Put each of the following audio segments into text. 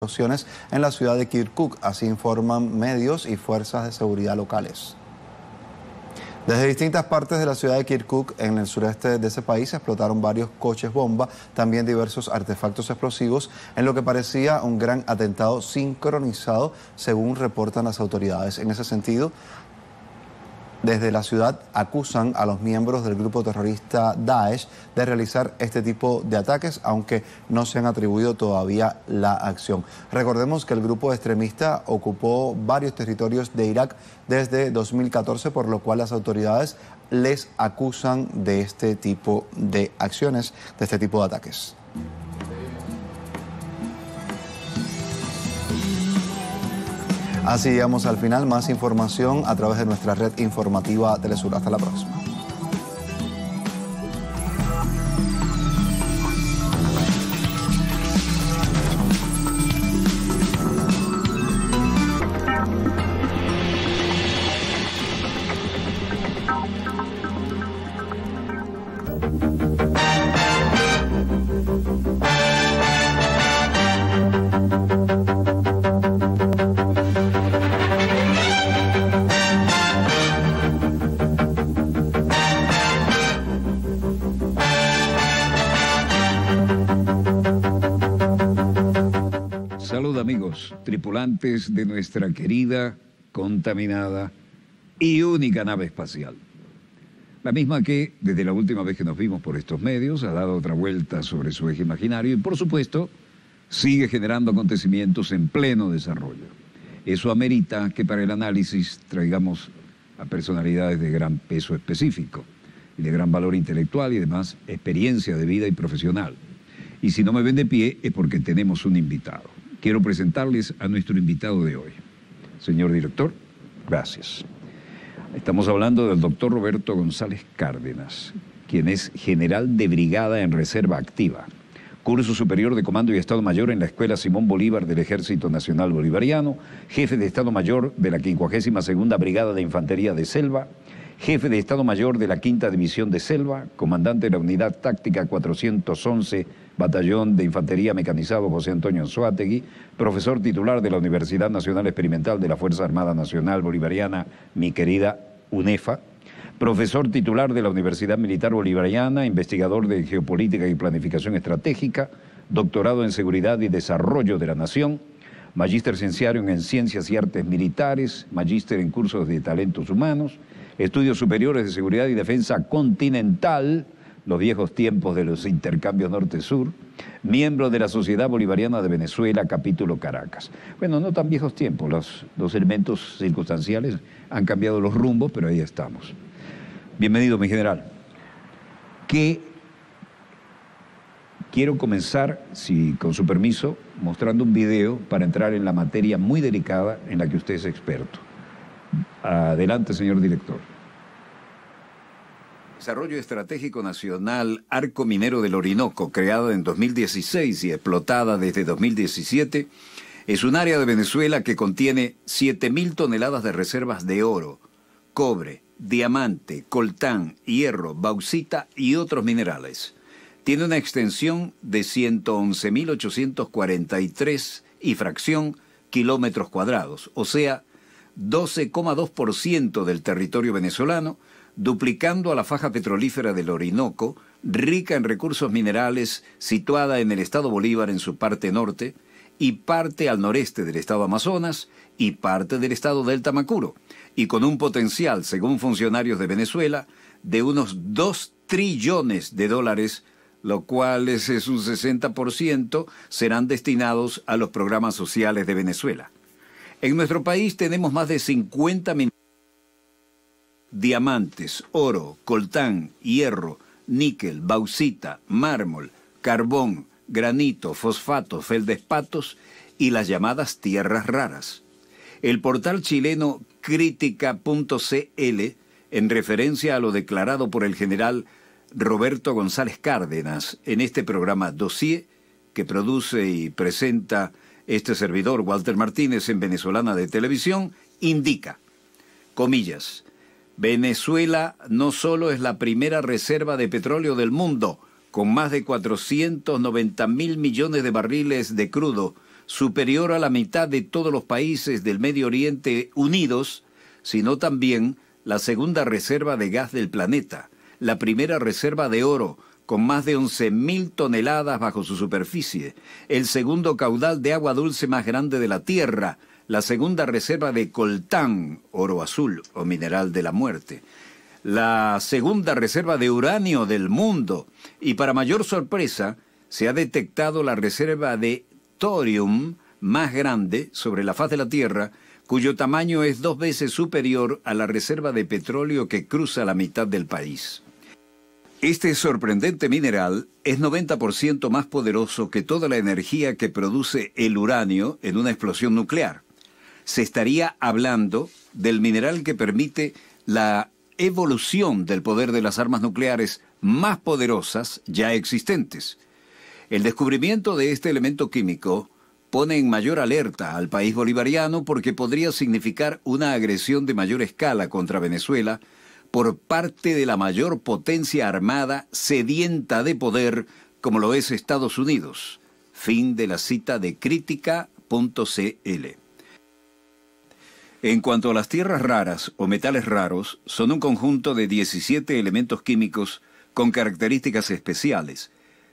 explosiones en la ciudad de Kirkuk, así informan medios y fuerzas de seguridad locales. Desde distintas partes de la ciudad de Kirkuk, en el sureste de ese país, explotaron varios coches bomba, también diversos artefactos explosivos, en lo que parecía un gran atentado sincronizado, según reportan las autoridades. En ese sentido, desde la ciudad acusan a los miembros del grupo terrorista Daesh de realizar este tipo de ataques, aunque no se han atribuido todavía la acción. Recordemos que el grupo extremista ocupó varios territorios de Irak desde 2014, por lo cual las autoridades les acusan de este tipo de acciones, de este tipo de ataques. Así llegamos al final. Más información a través de nuestra red informativa Telesur. Hasta la próxima. Salud amigos, tripulantes de nuestra querida, contaminada y única nave espacial. La misma que, desde la última vez que nos vimos por estos medios, ha dado otra vuelta sobre su eje imaginario y, por supuesto, sigue generando acontecimientos en pleno desarrollo. Eso amerita que para el análisis traigamos a personalidades de gran peso específico y de gran valor intelectual y además experiencia de vida y profesional. Y si no me ven de pie es porque tenemos un invitado. Quiero presentarles a nuestro invitado de hoy. Señor director, gracias. Estamos hablando del doctor Roberto González Cárdenas, quien es general de brigada en reserva activa, curso superior de comando y Estado Mayor en la Escuela Simón Bolívar del Ejército Nacional Bolivariano, jefe de Estado Mayor de la 52ª Brigada de Infantería de Selva, jefe de Estado Mayor de la 5ª División de Selva, comandante de la Unidad Táctica 411, Batallón de Infantería Mecanizado José Antonio Anzoátegui, profesor titular de la Universidad Nacional Experimental de la Fuerza Armada Nacional Bolivariana, mi querida UNEFA, profesor titular de la Universidad Militar Bolivariana, investigador de Geopolítica y Planificación Estratégica, doctorado en Seguridad y Desarrollo de la Nación, magíster cienciario en Ciencias y Artes Militares, magíster en cursos de Talentos Humanos, estudios superiores de Seguridad y Defensa Continental, los viejos tiempos de los intercambios norte-sur, miembro de la Sociedad Bolivariana de Venezuela, capítulo Caracas. Bueno, no tan viejos tiempos, los elementos circunstanciales han cambiado los rumbos, pero ahí estamos. Bienvenido, mi general. Quiero comenzar, si con su permiso, mostrando un video para entrar en la materia muy delicada en la que usted es experto. Adelante, señor director. Desarrollo Estratégico Nacional Arco Minero del Orinoco, creada en 2016 y explotada desde 2017, es un área de Venezuela que contiene 7.000 toneladas de reservas de oro, cobre, diamante, coltán, hierro, bauxita y otros minerales. Tiene una extensión de 111.843 y fracción kilómetros cuadrados, o sea, 12,2% del territorio venezolano, duplicando a la faja petrolífera del Orinoco, rica en recursos minerales, situada en el estado Bolívar en su parte norte, y parte al noreste del estado Amazonas y parte del estado Delta Macuro, y con un potencial, según funcionarios de Venezuela, de unos 2 trillones de dólares, lo cual es un 60%, serán destinados a los programas sociales de Venezuela. En nuestro país tenemos más de 50 diamantes, oro, coltán, hierro, níquel, bauxita, mármol, carbón, granito, fosfatos, feldespatos y las llamadas tierras raras. El portal chileno Crítica.cl, en referencia a lo declarado por el general Roberto González Cárdenas en este programa Dossier, que produce y presenta este servidor Walter Martínez en Venezolana de Televisión, indica, comillas, Venezuela no solo es la primera reserva de petróleo del mundo, con más de 490.000 millones de barriles de crudo, superior a la mitad de todos los países del Medio Oriente unidos, sino también la segunda reserva de gas del planeta, la primera reserva de oro, con más de 11.000 toneladas bajo su superficie, el segundo caudal de agua dulce más grande de la Tierra, la segunda reserva de coltán, oro azul o mineral de la muerte, la segunda reserva de uranio del mundo, y para mayor sorpresa, se ha detectado la reserva de thorium más grande sobre la faz de la Tierra, cuyo tamaño es 2 veces superior a la reserva de petróleo que cruza la mitad del país. Este sorprendente mineral es 90% más poderoso que toda la energía que produce el uranio en una explosión nuclear. Se estaría hablando del mineral que permite la evolución del poder de las armas nucleares más poderosas ya existentes. El descubrimiento de este elemento químico pone en mayor alerta al país bolivariano porque podría significar una agresión de mayor escala contra Venezuela por parte de la mayor potencia armada sedienta de poder como lo es Estados Unidos. Fin de la cita de crítica.cl. En cuanto a las tierras raras o metales raros, son un conjunto de 17 elementos químicos con características especiales,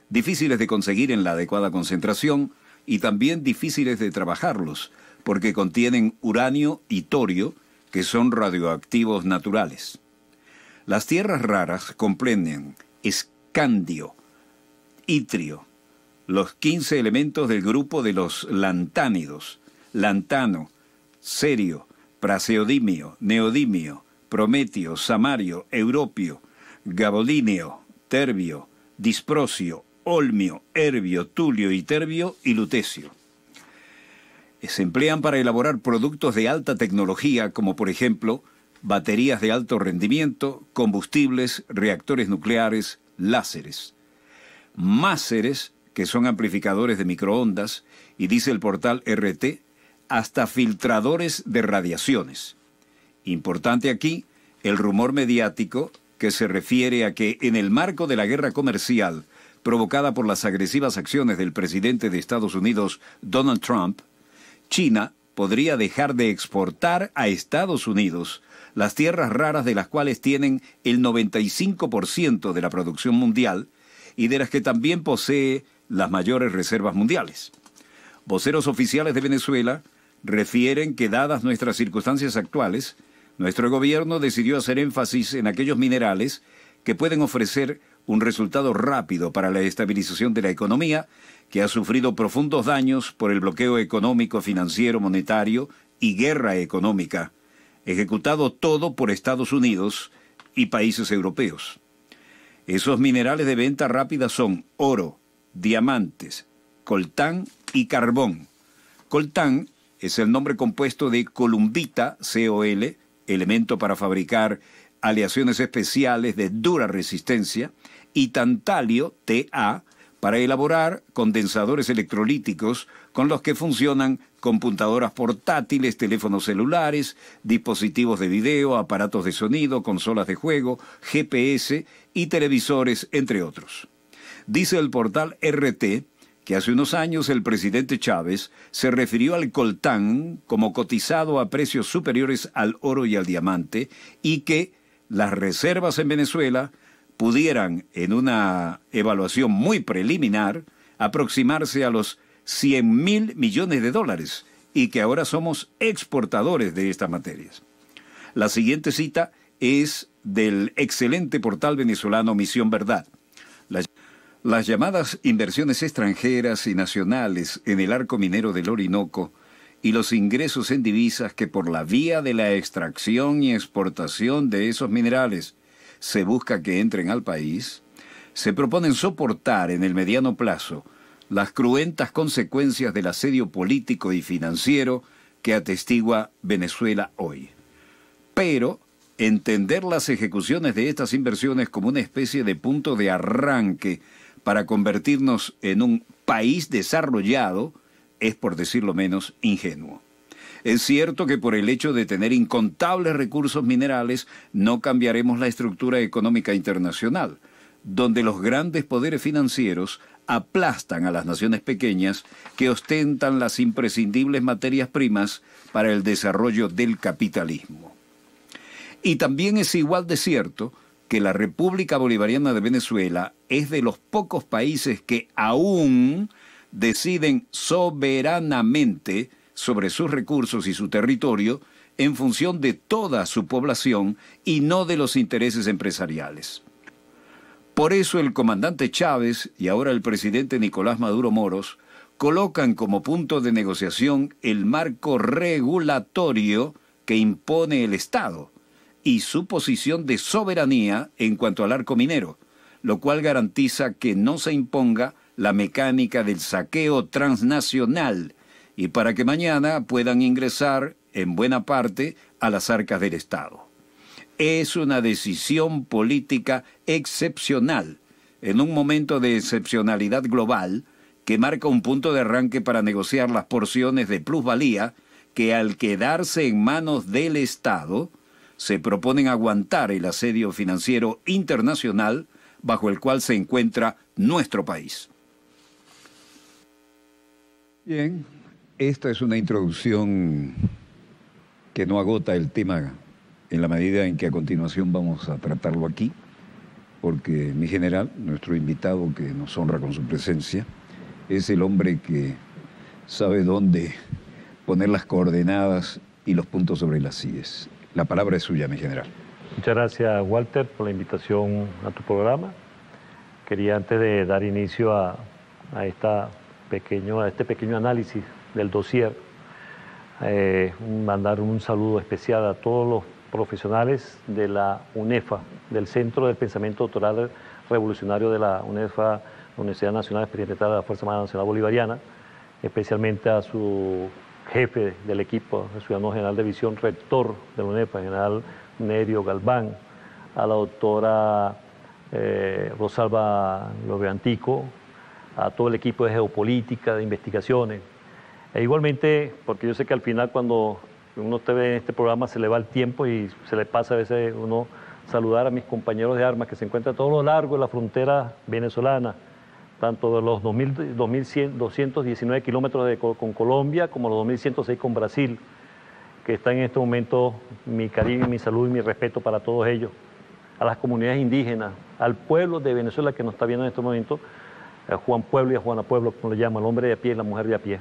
difíciles de conseguir en la adecuada concentración y también difíciles de trabajarlos, porque contienen uranio y torio, que son radioactivos naturales. Las tierras raras comprenden escandio, itrio, los 15 elementos del grupo de los lantánidos, lantano, cerio, praseodimio, neodimio, prometio, samario, europio, gabolinio, terbio, disprosio, olmio, herbio, tulio, iterbio y lutecio. Se emplean para elaborar productos de alta tecnología, como por ejemplo, baterías de alto rendimiento, combustibles, reactores nucleares, láseres. Máseres, que son amplificadores de microondas, y dice el portal RT, hasta filtradores de radiaciones. Importante aquí el rumor mediático que se refiere a que en el marco de la guerra comercial provocada por las agresivas acciones del presidente de Estados Unidos, Donald Trump, China podría dejar de exportar a Estados Unidos las tierras raras de las cuales tienen el 95% de la producción mundial y de las que también posee las mayores reservas mundiales. Voceros oficiales de Venezuela refieren que, dadas nuestras circunstancias actuales, nuestro gobierno decidió hacer énfasis en aquellos minerales que pueden ofrecer un resultado rápido para la estabilización de la economía, que ha sufrido profundos daños por el bloqueo económico, financiero, monetario y guerra económica, ejecutado todo por Estados Unidos y países europeos. Esos minerales de venta rápida son oro, diamantes, coltán y carbón. Coltán es el nombre compuesto de columbita, COL, elemento para fabricar aleaciones especiales de dura resistencia, y tantalio, TA, para elaborar condensadores electrolíticos con los que funcionan computadoras portátiles, teléfonos celulares, dispositivos de video, aparatos de sonido, consolas de juego, GPS y televisores, entre otros. Dice el portal RT que hace unos años el presidente Chávez se refirió al coltán como cotizado a precios superiores al oro y al diamante y que las reservas en Venezuela pudieran, en una evaluación muy preliminar, aproximarse a los 100.000 millones de dólares y que ahora somos exportadores de estas materias. La siguiente cita es del excelente portal venezolano Misión Verdad. Las llamadas inversiones extranjeras y nacionales en el arco minero del Orinoco y los ingresos en divisas que por la vía de la extracción y exportación de esos minerales se busca que entren al país, se proponen soportar en el mediano plazo las cruentas consecuencias del asedio político y financiero que atestigua Venezuela hoy. Pero entender las ejecuciones de estas inversiones como una especie de punto de arranque para convertirnos en un país desarrollado es, por decirlo menos, ingenuo. Es cierto que por el hecho de tener incontables recursos minerales no cambiaremos la estructura económica internacional. donde los grandes poderes financieros aplastan a las naciones pequeñas que ostentan las imprescindibles materias primas para el desarrollo del capitalismo. Y también es igual de cierto que la República Bolivariana de Venezuela es de los pocos países que aún deciden soberanamente sobre sus recursos y su territorio en función de toda su población y no de los intereses empresariales. Por eso el comandante Chávez y ahora el presidente Nicolás Maduro Moros colocan como punto de negociación el marco regulatorio que impone el Estado y su posición de soberanía en cuanto al arco minero, lo cual garantiza que no se imponga la mecánica del saqueo transnacional y para que mañana puedan ingresar en buena parte a las arcas del Estado. Es una decisión política excepcional, en un momento de excepcionalidad global, que marca un punto de arranque para negociar las porciones de plusvalía que al quedarse en manos del Estado, se proponen aguantar el asedio financiero internacional bajo el cual se encuentra nuestro país. Bien, esta es una introducción que no agota el tema en la medida en que a continuación vamos a tratarlo aquí, porque mi general, nuestro invitado que nos honra con su presencia, es el hombre que sabe dónde poner las coordenadas y los puntos sobre las íes. La palabra es suya, mi general. Muchas gracias, Walter, por la invitación a tu programa. Quería, antes de dar inicio a este pequeño análisis del dossier, mandar un saludo especial a todos los profesionales de la UNEFA, del Centro del Pensamiento Doctoral Revolucionario de la UNEFA, la Universidad Nacional Experimental de la Fuerza Armada Nacional Bolivariana, especialmente a su jefe del equipo, el ciudadano general de visión, rector de la UNEFA, general Nerio Galván, a la doctora Rosalba Lobeantico, a todo el equipo de geopolítica, de investigaciones. E igualmente, porque yo sé que al final cuando uno te ve en este programa se le va el tiempo y se le pasa a veces uno saludar a mis compañeros de armas que se encuentran a todo lo largo de la frontera venezolana, tanto de los 219 kilómetros con Colombia como los 2106 con Brasil, que están en este momento. Mi cariño, mi salud y mi respeto para todos ellos, a las comunidades indígenas, al pueblo de Venezuela que nos está viendo en este momento, a Juan Pueblo y a Juana Pueblo, como le llaman, el hombre de a pie y la mujer de a pie.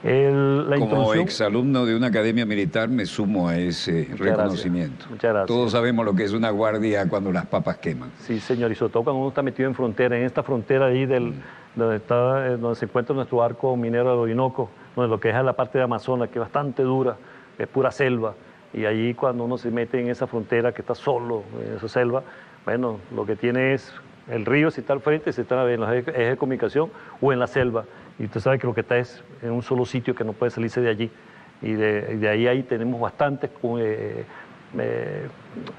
Como exalumno de una academia militar me sumo a ese reconocimiento. Muchas gracias. Todos sabemos lo que es una guardia cuando las papas queman. Sí, señor, y sobre todo cuando uno está metido en frontera, en esta frontera ahí donde se encuentra nuestro arco minero del Orinoco, donde lo que es la parte de Amazonas, que es bastante dura, es pura selva, y allí cuando uno se mete en esa frontera que está solo en esa selva, bueno, lo que tiene es el río, si está al frente, si está en los ejes de comunicación o en la selva. Y usted sabe que lo que está es en un solo sitio que no puede salirse de allí. Y de ahí tenemos bastantes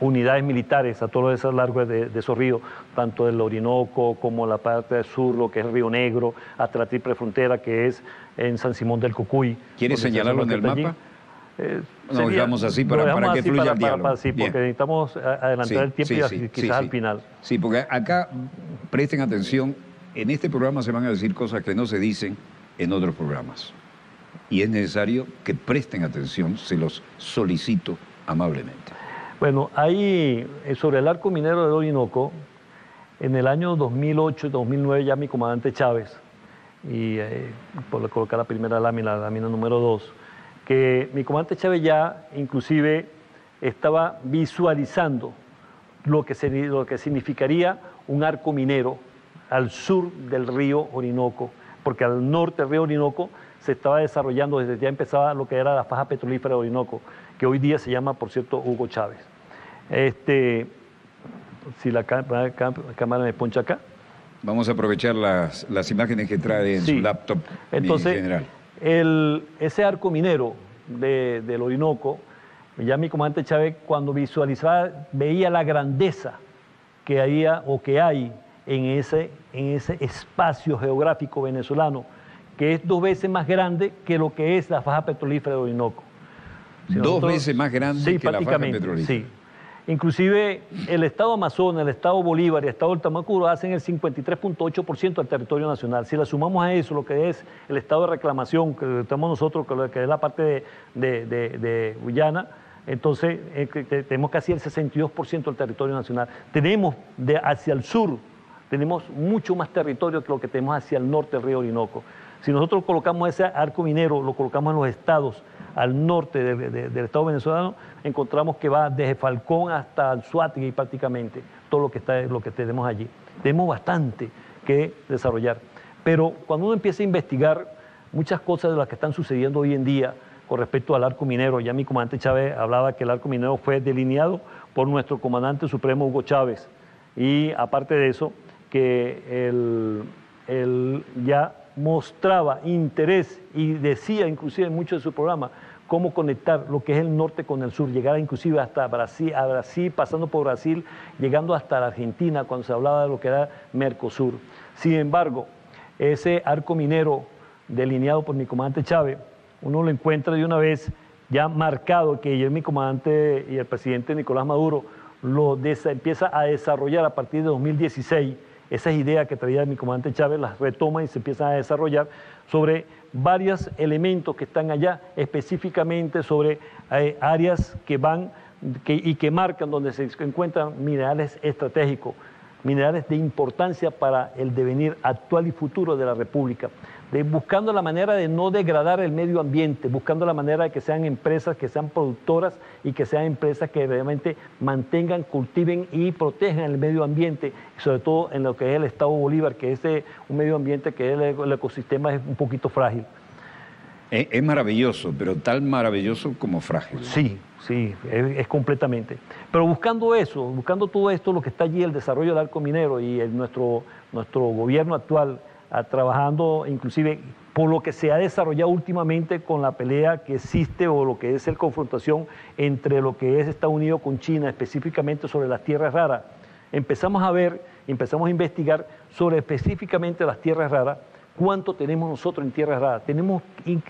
unidades militares a todo ese largo de esos ríos, tanto del Orinoco como la parte del sur, lo que es el Río Negro, hasta la triple frontera que es en San Simón del Cucuy. ¿Quiere señalarlo en el mapa? Nos dejamos así para que fluya el diálogo. Sí, porque necesitamos adelantar el tiempo y quizás al final. Sí, porque acá presten atención. En este programa se van a decir cosas que no se dicen en otros programas. Y es necesario que presten atención, se los solicito amablemente. Bueno, ahí sobre el arco minero del Orinoco, en el año 2008-2009 ya mi comandante Chávez, y por colocar la primera lámina, la lámina número 2, que mi comandante Chávez ya inclusive estaba visualizando lo que significaría un arco minero al sur del río Orinoco, porque al norte del río Orinoco se estaba desarrollando, desde ya empezaba lo que era la faja petrolífera de Orinoco, que hoy día se llama, por cierto, Hugo Chávez. Si la cámara me poncha acá. Vamos a aprovechar las imágenes que trae en su laptop. Entonces, general. Ese arco minero del Orinoco, ya mi comandante Chávez, cuando visualizaba, veía la grandeza que había o que hay en ese espacio geográfico venezolano, que es 2 veces más grande que lo que es la faja petrolífera de Orinoco. Si 2 veces más grande que la faja petrolífera. Sí. Inclusive el Estado Amazonas, el Estado Bolívar y el Estado del Tamacuro hacen el 53.8% del territorio nacional. Si le sumamos a eso lo que es el Estado de reclamación, que estamos nosotros, que es la parte de Guyana, entonces tenemos casi el 62% del territorio nacional. Tenemos hacia el sur, tenemos mucho más territorio que lo que tenemos hacia el norte del río Orinoco. Si nosotros colocamos ese arco minero, lo colocamos en los estados al norte del estado venezolano, encontramos que va desde Falcón hasta Anzoátegui prácticamente, todo lo que tenemos allí. Tenemos bastante que desarrollar. Pero cuando uno empieza a investigar muchas cosas de las que están sucediendo hoy en día con respecto al arco minero, ya mi comandante Chávez hablaba que el arco minero fue delineado por nuestro comandante supremo Hugo Chávez, y aparte de eso, que él ya mostraba interés y decía inclusive en muchos de sus programas cómo conectar lo que es el norte con el sur, llegar inclusive hasta Brasil, pasando por Brasil, llegando hasta la Argentina cuando se hablaba de lo que era Mercosur. Sin embargo, ese arco minero delineado por mi comandante Chávez, uno lo encuentra de una vez ya marcado, que mi comandante y el presidente Nicolás Maduro empieza a desarrollar a partir de 2016. Esas ideas que traía mi comandante Chávez las retoma y se empiezan a desarrollar sobre varios elementos que están allá, específicamente sobre áreas que marcan donde se encuentran minerales estratégicos, minerales de importancia para el devenir actual y futuro de la República, buscando la manera de no degradar el medio ambiente, buscando la manera de que sean empresas que sean productoras y que sean empresas que realmente mantengan, cultiven y protejan el medio ambiente, sobre todo en lo que es el Estado Bolívar, que es un medio ambiente que el ecosistema es un poquito frágil. Es maravilloso, pero tan maravilloso como frágil. Sí, sí, es completamente. Pero buscando eso, buscando todo esto, lo que está allí, el desarrollo del arco minero y nuestro gobierno actual, trabajando inclusive por lo que se ha desarrollado últimamente con la pelea que existe o lo que es la confrontación entre lo que es Estados Unidos con China, específicamente sobre las tierras raras. Empezamos a investigar sobre específicamente las tierras raras, cuánto tenemos nosotros en tierras raras.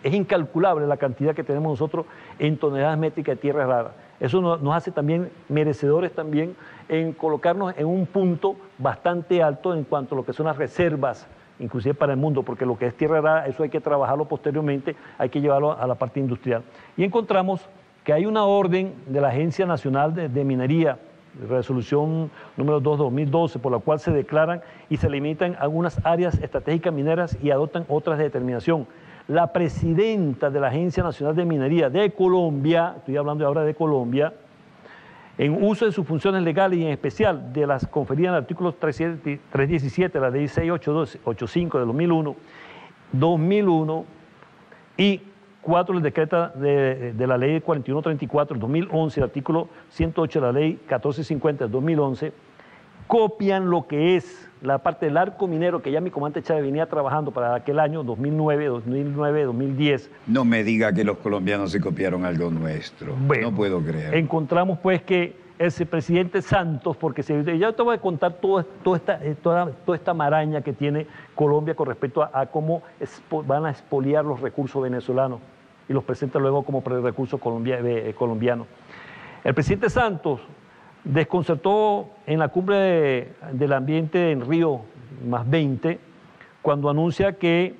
Es incalculable la cantidad que tenemos nosotros en toneladas métricas de tierras raras. Eso nos hace también merecedores también en colocarnos en un punto bastante alto en cuanto a lo que son las reservas, inclusive para el mundo, porque lo que es tierra rara, eso hay que trabajarlo posteriormente, hay que llevarlo a la parte industrial. Y encontramos que hay una orden de la Agencia Nacional de Minería, resolución número 2/2012, por la cual se declaran y se limitan algunas áreas estratégicas mineras y adoptan otras de determinación. La presidenta de la Agencia Nacional de Minería de Colombia, estoy hablando ahora de Colombia, en uso de sus funciones legales y en especial de las conferidas en el artículo 317 de la ley 685 de 2001 y 4 del decreto de la ley 4134 del 2011, el artículo 108 de la ley 1450 del 2011, copian lo que es la parte del arco minero que ya mi comandante Chávez venía trabajando para aquel año 2009, 2010. No me diga que los colombianos se copiaron algo nuestro. Bueno, no puedo creer. Encontramos pues que el presidente Santos, porque ya te voy a contar toda esta maraña que tiene Colombia con respecto a cómo van a expoliar los recursos venezolanos y los presenta luego como recursos colombianos. El presidente Santos desconcertó en la cumbre del ambiente en Río +20 cuando anuncia que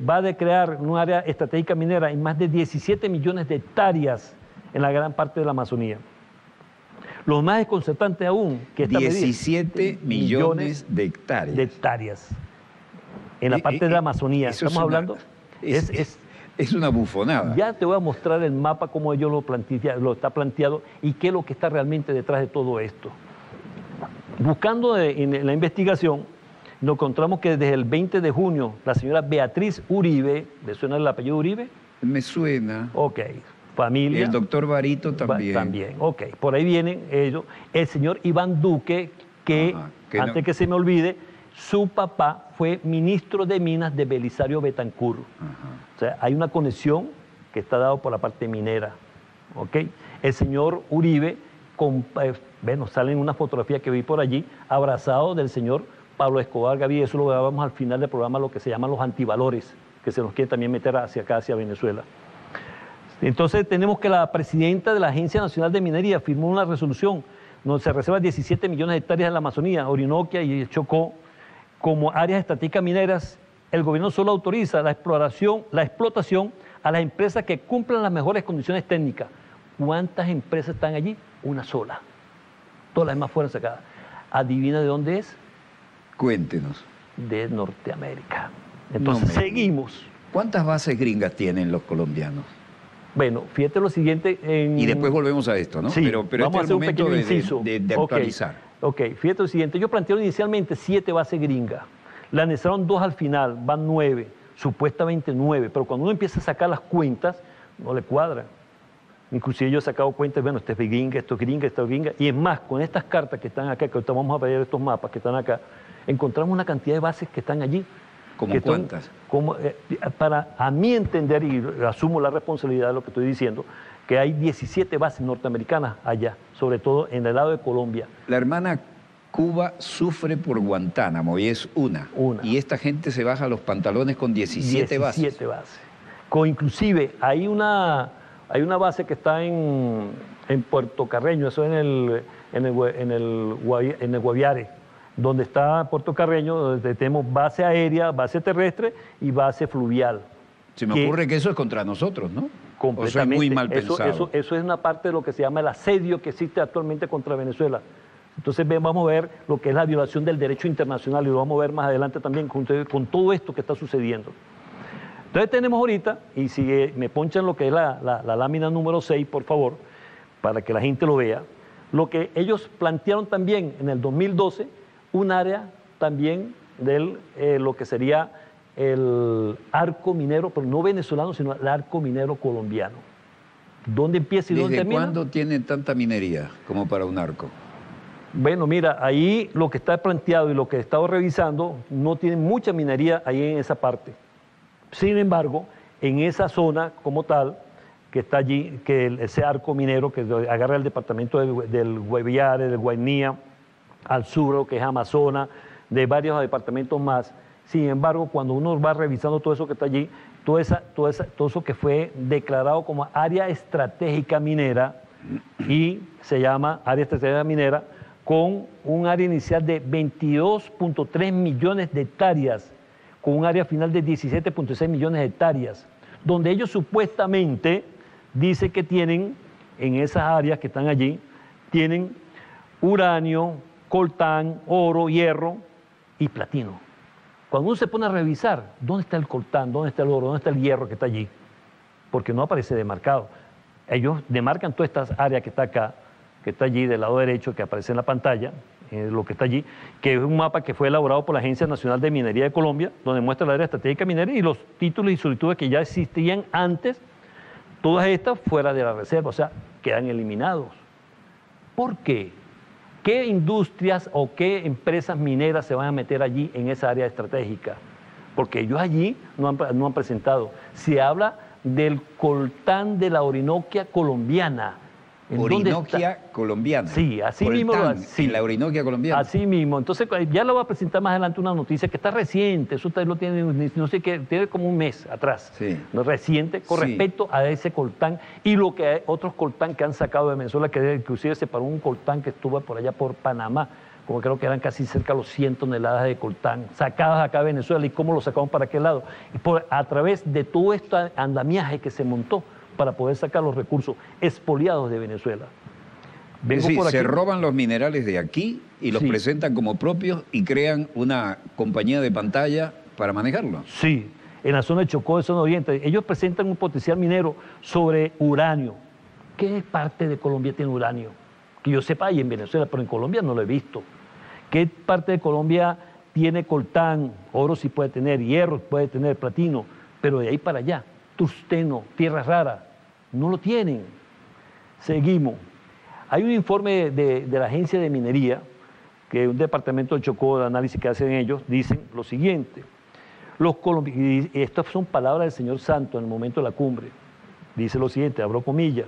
va a crear un área estratégica minera en más de 17 millones de hectáreas en la gran parte de la Amazonía. Lo más desconcertante aún, que esta 17 millones de hectáreas. De hectáreas en la parte de la Amazonía. Estamos hablando... Es una bufonada. Ya te voy a mostrar el mapa, cómo ellos lo está planteado y qué es lo que está realmente detrás de todo esto. Buscando en la investigación, nos encontramos que desde el 20 de junio, la señora Beatriz Uribe, ¿le suena el apellido Uribe? Me suena. Ok, familia. Y el doctor Barito también. También, ok. Por ahí vienen ellos. El señor Iván Duque, que antes que se me olvide, su papá fue ministro de Minas de Belisario Betancur. O sea, hay una conexión que está dada por la parte minera. ¿Ok? El señor Uribe, salen unas fotografías que vi por allí, abrazado del señor Pablo Escobar Gaviria. Eso lo grabamos al final del programa, lo que se llaman los antivalores, que se nos quiere también meter hacia acá, hacia Venezuela. Entonces tenemos que la presidenta de la Agencia Nacional de Minería firmó una resolución donde se reservan 17 millones de hectáreas en la Amazonía, Orinoquia y Chocó, como áreas estratégicas mineras. El gobierno solo autoriza la explotación a las empresas que cumplan las mejores condiciones técnicas. ¿Cuántas empresas están allí? Una sola. Todas las demás fueron sacadas. ¿Adivina de dónde es? Cuéntenos. De Norteamérica. Entonces seguimos. ¿Cuántas bases gringas tienen los colombianos? Bueno, fíjate lo siguiente. Y después volvemos a esto, ¿no? Sí, pero vamos a hacer un pequeño inciso. De actualizar. Ok, fíjate lo siguiente. Ellos plantearon inicialmente 7 bases gringas. Le anexaron 2 al final, van 9, supuestamente 9. Pero cuando uno empieza a sacar las cuentas, no le cuadran. Inclusive yo he sacado cuentas, bueno, este es gringa, esto es gringa, esto es gringa. Y es más, con estas cartas que están acá, que ahorita vamos a ver estos mapas que están acá, encontramos una cantidad de bases que están allí. ¿Cómo cuántas? Para a mi entender, y asumo la responsabilidad de lo que estoy diciendo, que hay 17 bases norteamericanas allá, sobre todo en el lado de Colombia. La hermana Cuba sufre por Guantánamo y es una. Y esta gente se baja los pantalones con 17 bases. 17 bases. Inclusive hay una base que está en Puerto Carreño, eso en el Guaviare, donde está Puerto Carreño, donde tenemos base aérea, base terrestre y base fluvial. Se me ocurre que eso es contra nosotros, ¿no? Completamente. O sea, es muy mal pensado. Eso es una parte de lo que se llama el asedio que existe actualmente contra Venezuela. Entonces vamos a ver lo que es la violación del derecho internacional y lo vamos a ver más adelante también con todo esto que está sucediendo. Entonces tenemos ahorita, y si me ponchan lo que es la lámina número 6, por favor, para que la gente lo vea, lo que ellos plantearon también en el 2012, un área también de lo que sería el arco minero, pero no venezolano, sino el arco minero colombiano. ¿Dónde empieza y dónde termina? ¿Desde cuándo tiene tanta minería como para un arco? Bueno, mira, ahí lo que está planteado y lo que he estado revisando, no tiene mucha minería ahí en esa parte. Sin embargo, en esa zona como tal, que está allí, que ese arco minero que agarra el departamento del Guaviare, del Guainía, al sur, lo que es Amazonas, de varios departamentos más. Sin embargo, cuando uno va revisando todo eso que está allí, todo eso que fue declarado como área estratégica minera, y se llama área estratégica minera, con un área inicial de 22.3 millones de hectáreas, con un área final de 17.6 millones de hectáreas, donde ellos supuestamente dicen que tienen, en esas áreas que están allí, tienen uranio, coltán, oro, hierro y platino. Cuando uno se pone a revisar, ¿dónde está el coltán? ¿Dónde está el oro? ¿Dónde está el hierro que está allí? Porque no aparece demarcado. Ellos demarcan todas estas áreas que está acá, que está allí del lado derecho, que aparece en la pantalla, lo que está allí, que es un mapa que fue elaborado por la Agencia Nacional de Minería de Colombia, donde muestra la área estratégica minera y los títulos y solicitudes que ya existían antes, todas estas fuera de la reserva, o sea, quedan eliminados. ¿Por qué? ¿Qué industrias o qué empresas mineras se van a meter allí en esa área estratégica? Porque ellos allí no han presentado. Se habla del coltán de la Orinoquia colombiana. Orinoquia colombiana. Sí, así coltán, mismo. Sí, en la Orinoquia colombiana. Así mismo. Entonces, ya lo va a presentar más adelante una noticia que está reciente. Eso ustedes lo tienen, no sé qué, tiene como un mes atrás. Sí. No, reciente, con respecto a ese coltán y lo que hay otros coltán que han sacado de Venezuela, que inclusive se paró un coltán que estuvo por allá por Panamá, como creo que eran casi cerca de los 100 toneladas de coltán sacadas acá de Venezuela. ¿Y cómo lo sacaron para qué lado? Y a través de todo este andamiaje que se montó para poder sacar los recursos expoliados de Venezuela. Es decir, se roban los minerales de aquí y los presentan como propios y crean una compañía de pantalla para manejarlo. Sí, en la zona de Chocó, de zona oriente. Ellos presentan un potencial minero sobre uranio. ¿Qué parte de Colombia tiene uranio? Que yo sepa, hay en Venezuela, pero en Colombia no lo he visto. ¿Qué parte de Colombia tiene coltán? Oro sí puede tener, hierro puede tener, platino, pero de ahí para allá, tungsteno, tierras raras, no lo tienen. Seguimos. Hay un informe de la Agencia de Minería, que es un departamento de Chocó, de análisis que hacen ellos, dicen lo siguiente. Y estas son palabras del señor Santos en el momento de la cumbre. Dice lo siguiente, abro comillas.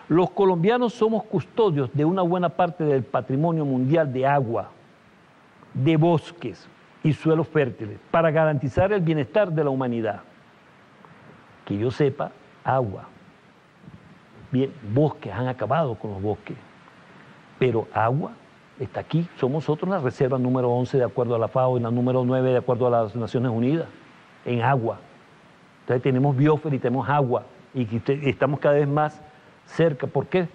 Los colombianos somos custodios de una buena parte del patrimonio mundial de agua, de bosques y suelos fértiles, para garantizar el bienestar de la humanidad. Que yo sepa, agua, Bien, bosques, han acabado con los bosques, pero agua está aquí. Somos nosotros la reserva número 11 de acuerdo a la FAO y la número 9 de acuerdo a las Naciones Unidas, en agua. Entonces tenemos biosfera y tenemos agua y estamos cada vez más cerca. ¿Por qué?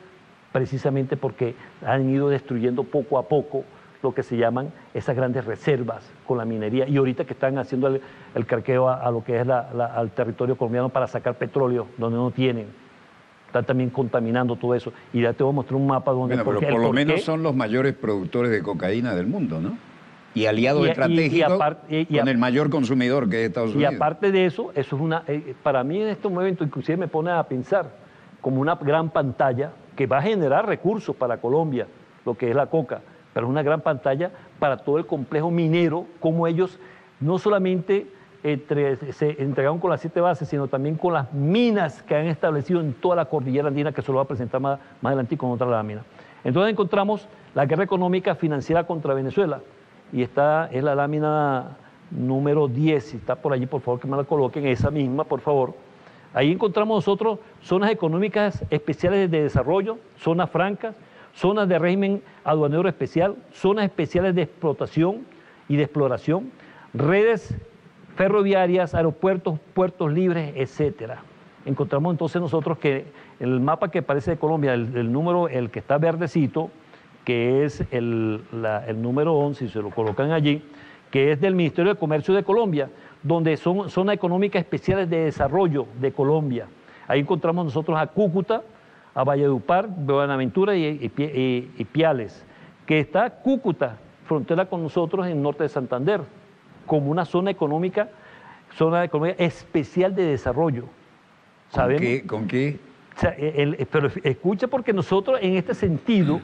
Precisamente porque han ido destruyendo poco a poco lo que se llaman esas grandes reservas con la minería, y ahorita que están haciendo el carqueo a lo que es al territorio colombiano para sacar petróleo donde no tienen, están también contaminando todo eso, y ya te voy a mostrar un mapa donde... Bueno, pero por lo menos son los mayores productores de cocaína del mundo, ¿no? Y aliados estratégicos con el mayor consumidor, que es Estados Unidos. Y aparte de eso, eso es una... para mí en este momento inclusive me pone a pensar como una gran pantalla que va a generar recursos para Colombia, lo que es la coca, pero es una gran pantalla para todo el complejo minero, como ellos no solamente se entregaron con las 7 bases, sino también con las minas que han establecido en toda la cordillera andina, que se lo va a presentar más adelante con otra lámina. Entonces encontramos la guerra económica financiera contra Venezuela, y esta es la lámina número 10, si está por allí, por favor que me la coloquen, esa misma, por favor. Ahí encontramos nosotros zonas económicas especiales de desarrollo, zonas francas, zonas de régimen aduanero especial, zonas especiales de explotación y de exploración, redes ferroviarias, aeropuertos, puertos libres, etcétera. Encontramos entonces nosotros que el mapa que aparece de Colombia, el número, el que está verdecito, que es el número 11, si se lo colocan allí, que es del Ministerio de Comercio de Colombia, donde son zonas económicas especiales de desarrollo de Colombia. Ahí encontramos nosotros a Cúcuta, a Valledupar, Buenaventura y Piales, que está Cúcuta, frontera con nosotros en norte de Santander, zona económica especial de desarrollo. ¿Sabemos? ¿Con qué? O sea, pero escucha, porque nosotros en este sentido,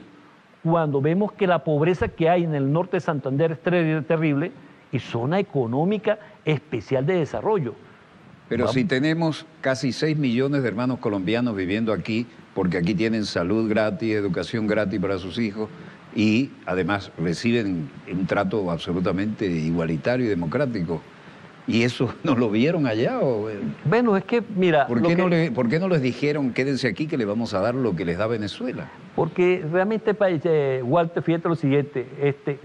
cuando vemos que la pobreza que hay en el norte de Santander es terrible, y zona económica especial de desarrollo. Pero Vamos. Si tenemos casi 6 millones de hermanos colombianos viviendo aquí, porque aquí tienen salud gratis, educación gratis para sus hijos, y además reciben un trato absolutamente igualitario y democrático. ¿Y eso no lo vieron allá? Bueno, es que, mira... ¿Por qué no les dijeron, quédense aquí que les vamos a dar lo que les da Venezuela? Porque realmente, Walter, fíjate lo siguiente...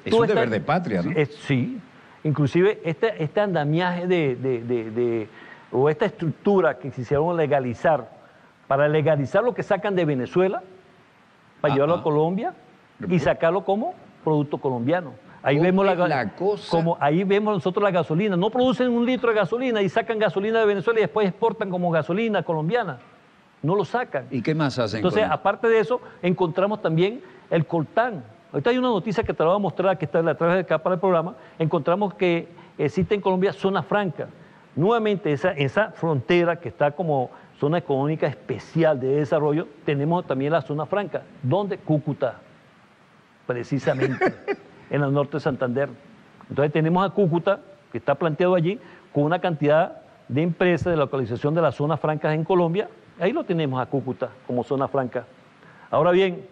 es un deber de patria, ¿no? Sí. Inclusive este andamiaje o esta estructura que quisieron legalizar, para legalizar lo que sacan de Venezuela, para llevarlo a Colombia y sacarlo como producto colombiano. Ahí vemos ahí vemos nosotros la gasolina. No producen 1 litro de gasolina y sacan gasolina de Venezuela y después exportan como gasolina colombiana. No lo sacan. ¿Y qué más hacen? Entonces, aparte de eso, encontramos también el coltán. Ahorita hay una noticia que te la voy a mostrar, que está a través de acá para el programa. Encontramos que existe en Colombia zona franca. Nuevamente, esa frontera que está como zona económica especial de desarrollo, tenemos también la zona franca. ¿Dónde? Cúcuta, precisamente, en el norte de Santander. Entonces tenemos a Cúcuta, que está planteado allí, con una cantidad de empresas de localización de las zonas francas en Colombia. Ahí lo tenemos a Cúcuta como zona franca. Ahora bien,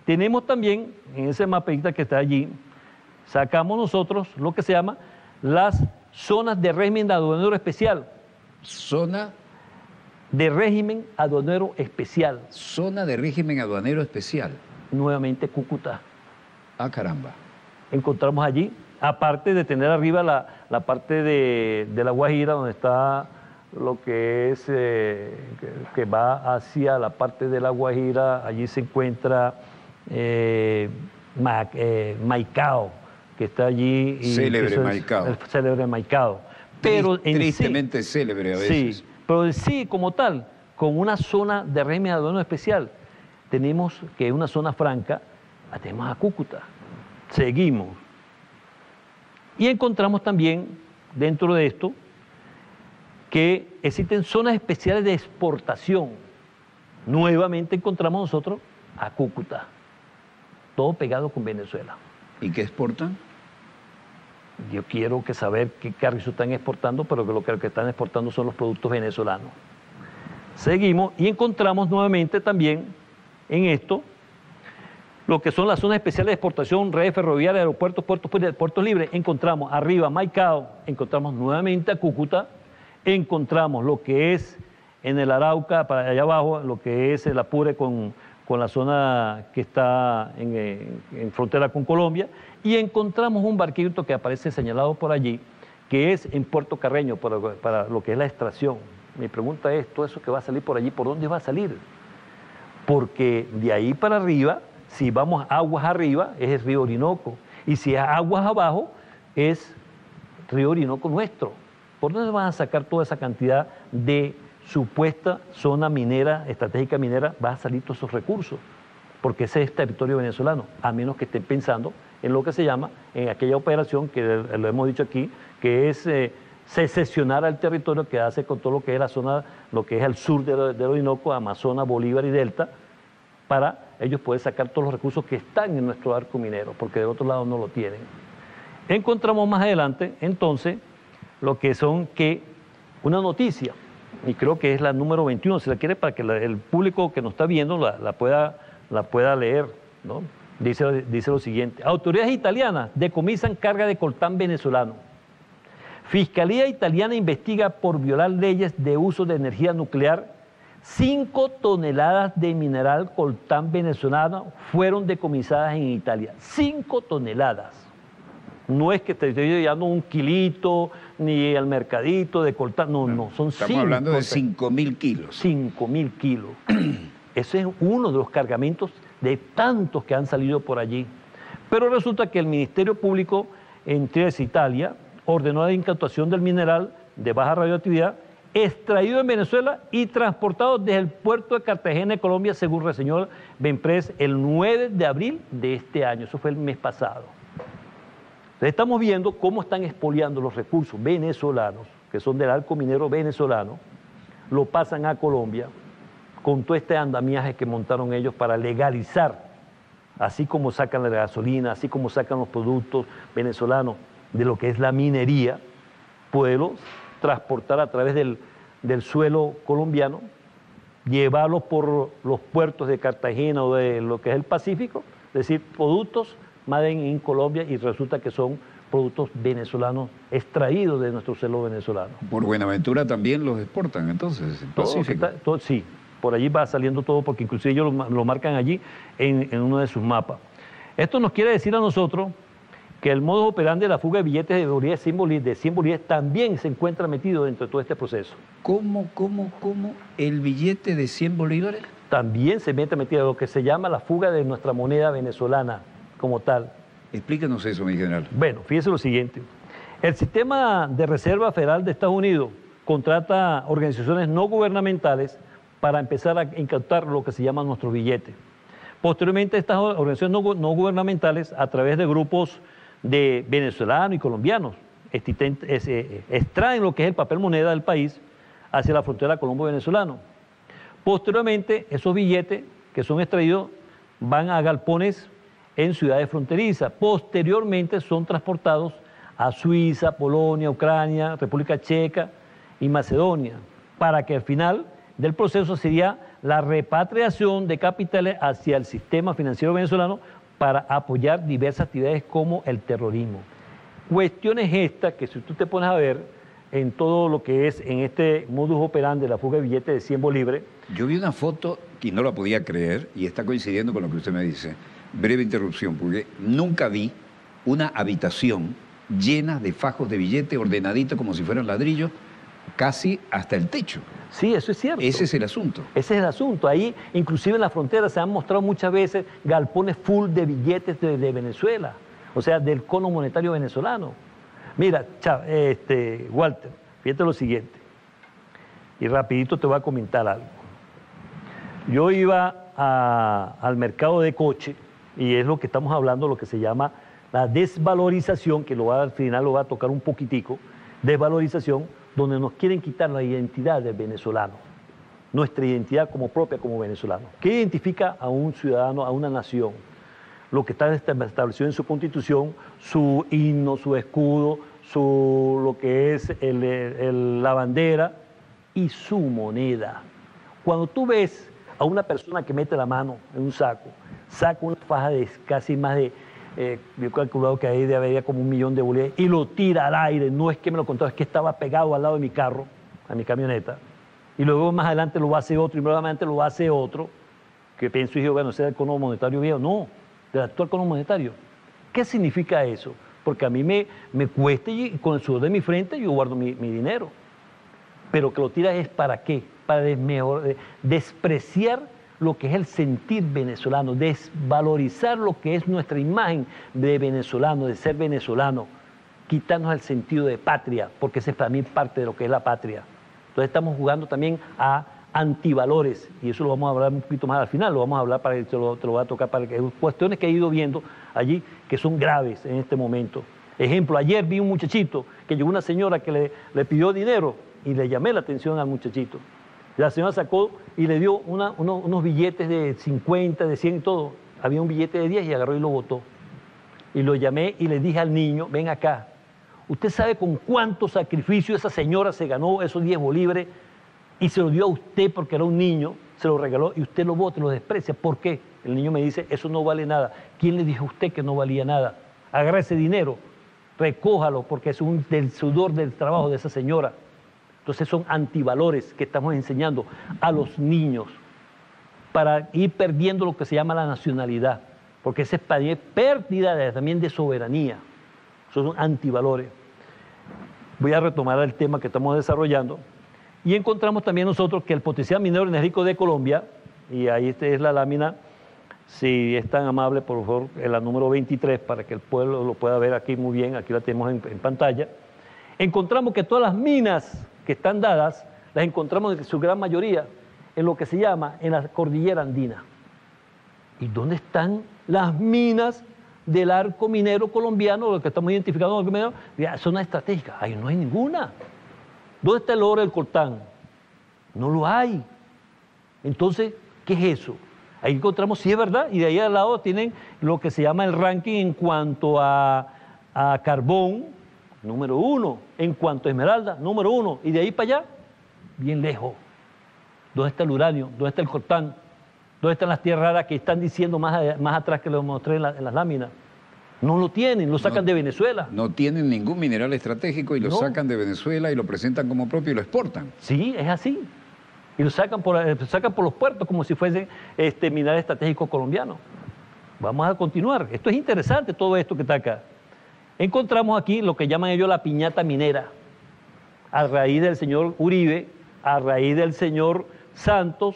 tenemos también, en ese mapita que está allí, sacamos nosotros lo que se llama las zonas de régimen aduanero especial. ¿Zona? De régimen aduanero especial. Zona de régimen aduanero especial. Nuevamente Cúcuta. Ah, caramba. Encontramos allí, aparte de tener arriba la parte de la Guajira, donde está lo que es, que va hacia la parte de la Guajira, allí se encuentra Maicao, que está allí. Célebre Maicao. El célebre Maicao. Pero tristemente célebre a veces. Sí, pero en sí, como tal, con una zona de régimen aduanero especial, tenemos que es una zona franca, tenemos a Cúcuta. Seguimos. Y encontramos también, dentro de esto, que existen zonas especiales de exportación. Nuevamente encontramos nosotros a Cúcuta, todo pegado con Venezuela. ¿Y qué exportan? Yo quiero saber qué carrizo están exportando, pero que lo que están exportando son los productos venezolanos. Seguimos y encontramos nuevamente también en esto lo que son las zonas especiales de exportación, redes ferroviarias, aeropuertos, puertos libres. Encontramos arriba Maicao, encontramos nuevamente a Cúcuta, encontramos lo que es en el Arauca, para allá abajo, lo que es el Apure con la zona que está en frontera con Colombia, y encontramos un barquito que aparece señalado por allí, que es en Puerto Carreño, para lo que es la extracción. Mi pregunta es, todo eso que va a salir por allí, ¿por dónde va a salir? Porque de ahí para arriba, si vamos aguas arriba, es el río Orinoco, y si es aguas abajo, es río Orinoco nuestro. ¿Por dónde van a sacar toda esa cantidad de supuesta zona minera, estratégica minera? Va a salir todos esos recursos, porque ese es territorio venezolano, a menos que estén pensando en lo que se llama, en aquella operación que lo hemos dicho aquí, que es secesionar al territorio que hace con todo lo que es la zona, lo que es el sur del Orinoco, Amazonas, Bolívar y Delta, para ellos poder sacar todos los recursos que están en nuestro arco minero, porque del otro lado no lo tienen. Encontramos más adelante, entonces, lo que son una noticia, y creo que es la número 21, si la quiere, para que el público que nos está viendo la pueda leer, ¿no? Dice lo siguiente: autoridades italianas decomisan carga de coltán venezolano. Fiscalía italiana investiga por violar leyes de uso de energía nuclear. 5 toneladas de mineral coltán venezolano fueron decomisadas en Italia. 5 toneladas. No es que te estoy llevando un kilito, ni al mercadito de coltán. No, son 5. Estamos hablando de 5.000 kilos. 5.000 kilos. Ese es uno de los cargamentos de tantos que han salido por allí. Pero resulta que el Ministerio Público en Trieste, Italia, ordenó la incautación del mineral de baja radioactividad extraído en Venezuela y transportado desde el puerto de Cartagena, Colombia, según reseñó Benpress el 9 de abril de este año. Eso fue el mes pasado. Entonces estamos viendo cómo están expoliando los recursos venezolanos, que son del arco minero venezolano, lo pasan a Colombia, con todo este andamiaje que montaron ellos para legalizar, así como sacan la gasolina, así como sacan los productos venezolanos de lo que es la minería, poderlos transportar a través del suelo colombiano, llevarlos por los puertos de Cartagena o de lo que es el Pacífico, es decir, productos made in Colombia, y resulta que son productos venezolanos extraídos de nuestro suelo venezolano. Por Buenaventura también los exportan, entonces, el Pacífico. Sí, por allí va saliendo todo, porque inclusive ellos lo marcan allí en uno de sus mapas. Esto nos quiere decir a nosotros que el modus operandi de la fuga de billetes de bolívares, de 100 bolívares, también se encuentra metido dentro de todo este proceso. ¿Cómo el billete de 100 bolívares? También se metido lo que se llama la fuga de nuestra moneda venezolana como tal. Explíquenos eso, mi general. Bueno, fíjese lo siguiente. El Sistema de Reserva Federal de Estados Unidos contrata organizaciones no gubernamentales para empezar a incautar lo que se llaman nuestros billetes. Posteriormente, estas organizaciones no gubernamentales, a través de grupos de venezolanos y colombianos, extraen lo que es el papel moneda del país hacia la frontera colombo-venezolano. Posteriormente, esos billetes que son extraídos van a galpones en ciudades fronterizas. Posteriormente son transportados a Suiza, Polonia, Ucrania, República Checa y Macedonia, para que al final del proceso sería la repatriación de capitales hacia el sistema financiero venezolano para apoyar diversas actividades como el terrorismo. Cuestiones estas que, si tú te pones a ver en todo lo que es en este modus operandi de la fuga de billetes de 100 bolívares. Yo vi una foto y no la podía creer, y está coincidiendo con lo que usted me dice. Breve interrupción, porque nunca vi una habitación llena de fajos de billetes ordenaditos como si fueran ladrillos, casi hasta el techo. Sí, eso es cierto. Ese es el asunto. Ese es el asunto. Ahí, inclusive en la frontera, se han mostrado muchas veces galpones full de billetes de Venezuela, o sea, del cono monetario venezolano. Mira, Walter, fíjate lo siguiente, y rapidito te voy a comentar algo. Yo iba al mercado de coche, y es lo que estamos hablando, lo que se llama la desvalorización, que al final lo va a tocar un poquitico, desvalorización, donde nos quieren quitar la identidad del venezolano, nuestra identidad como propia como venezolano. ¿Qué identifica a un ciudadano, a una nación? Lo que está establecido en su constitución, su himno, su escudo, lo que es la bandera y su moneda. Cuando tú ves a una persona que mete la mano en un saca una faja de casi más de, yo he calculado que ahí había como 1 millón de bolívares, y lo tira al aire, no es que me lo contaba, es que estaba pegado al lado de mi carro, a mi camioneta, y luego más adelante lo hace otro, y luego más adelante lo hace otro, que pienso y digo, bueno, ese es el cono monetario viejo. No, del actual cono monetario. ¿Qué significa eso? Porque a mí me cuesta y con el sudor de mi frente yo guardo mi dinero. Pero que lo tiras es ¿para qué? Para despreciar lo que es el sentir venezolano, desvalorizar lo que es nuestra imagen de venezolano, de ser venezolano, quitarnos el sentido de patria, porque ese es también parte de lo que es la patria. Entonces estamos jugando también a antivalores, y eso lo vamos a hablar un poquito más al final, lo vamos a hablar, para que te lo voy a tocar, para que cuestiones que he ido viendo allí que son graves en este momento. Ejemplo, ayer vi un muchachito que llegó una señora que le pidió dinero y le llamé la atención al muchachito. La señora sacó y le dio unos billetes de 50, de 100 y todo. Había un billete de 10 y agarró y lo botó. Y lo llamé y le dije al niño, ven acá, ¿usted sabe con cuánto sacrificio esa señora se ganó esos 10 bolívares y se lo dio a usted porque era un niño, se lo regaló y usted lo bota, lo desprecia? ¿Por qué? El niño me dice, eso no vale nada. ¿Quién le dijo a usted que no valía nada? Agarra ese dinero, recójalo porque es del sudor del trabajo de esa señora. Entonces son antivalores que estamos enseñando a los niños para ir perdiendo lo que se llama la nacionalidad, porque esa es pérdida también de soberanía. Son antivalores. Voy a retomar el tema que estamos desarrollando y encontramos también nosotros que el potencial minero energético de Colombia, y ahí esta es la lámina, si es tan amable, por favor, en la número 23, para que el pueblo lo pueda ver aquí muy bien, aquí la tenemos en pantalla, encontramos que todas las minas que están dadas, las encontramos en su gran mayoría en lo que se llama en la cordillera andina. ¿Y dónde están las minas del arco minero colombiano, lo que estamos identificando en el arco minero? Zona estratégica, ahí no hay ninguna. ¿Dónde está el oro del coltán? No lo hay. Entonces, ¿qué es eso? Ahí encontramos, sí es verdad, y de ahí al lado tienen lo que se llama el ranking en cuanto a carbón, número 1, en cuanto a esmeralda, número 1, y de ahí para allá, bien lejos. ¿Dónde está el uranio? ¿Dónde está el coltán? ¿Dónde están las tierras raras que están diciendo más atrás que lo mostré en las láminas? No lo tienen, lo sacan de Venezuela. No tienen ningún mineral estratégico y lo sacan de Venezuela y lo presentan como propio y lo exportan. Sí, es así. Y lo sacan por los puertos como si fuesen mineral estratégico colombiano. Vamos a continuar. Esto es interesante, todo esto que está acá. Encontramos aquí lo que llaman ellos la piñata minera, a raíz del señor Uribe, a raíz del señor Santos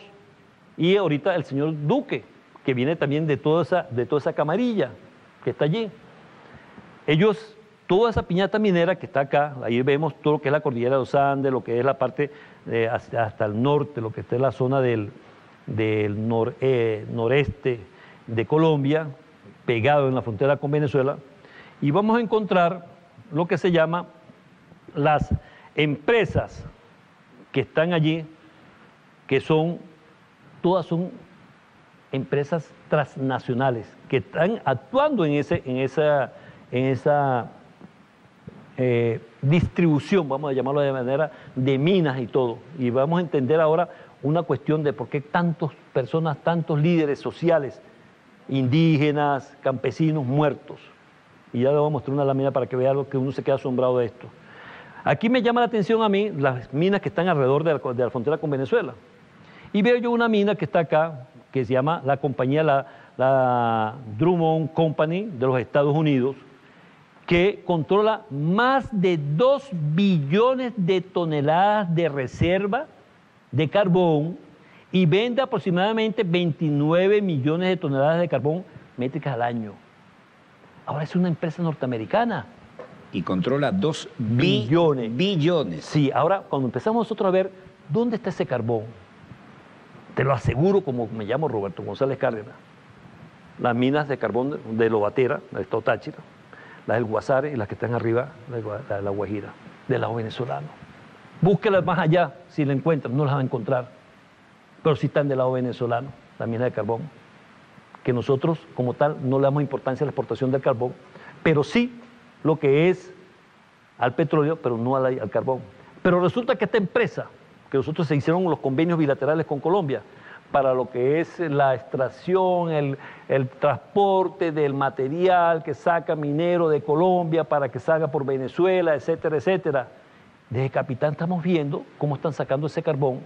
y ahorita el señor Duque, que viene también de toda esa camarilla que está allí. Ellos, toda esa piñata minera que está acá, ahí vemos todo lo que es la cordillera de los Andes, lo que es la parte hasta el norte, lo que está en la zona del noreste de Colombia, pegado en la frontera con Venezuela. Y vamos a encontrar lo que se llama las empresas que están allí, que todas son empresas transnacionales, que están actuando en esa distribución, vamos a llamarlo de manera, de minas y todo. Y vamos a entender ahora una cuestión de por qué tantas personas, tantos líderes sociales, indígenas, campesinos, muertos. Y ya le voy a mostrar una lámina para que vea lo que uno se queda asombrado de esto. Aquí me llama la atención a mí las minas que están alrededor de la frontera con Venezuela. Y veo yo una mina que está acá, que se llama la compañía, la Drummond Company de los Estados Unidos, que controla más de 2 billones de toneladas de reserva de carbón y vende aproximadamente 29 millones de toneladas de carbón métricas al año. Ahora es una empresa norteamericana. Y controla 2 billones. Sí, ahora cuando empezamos nosotros a ver dónde está ese carbón, te lo aseguro, como me llamo Roberto González Cárdenas, las minas de carbón de Lobatera, del estado Táchira, las del Guasare y las que están arriba de la Guajira, del lado venezolano. Búsquelas más allá, si la encuentran, no las van a encontrar, pero sí están del lado venezolano, las minas de carbón, que nosotros como tal no le damos importancia a la exportación del carbón, pero sí lo que es al petróleo, pero no al carbón. Pero resulta que esta empresa, que nosotros se hicieron los convenios bilaterales con Colombia, para lo que es la extracción, el transporte del material que saca minero de Colombia para que salga por Venezuela, etcétera, etcétera. Desde Capitán estamos viendo cómo están sacando ese carbón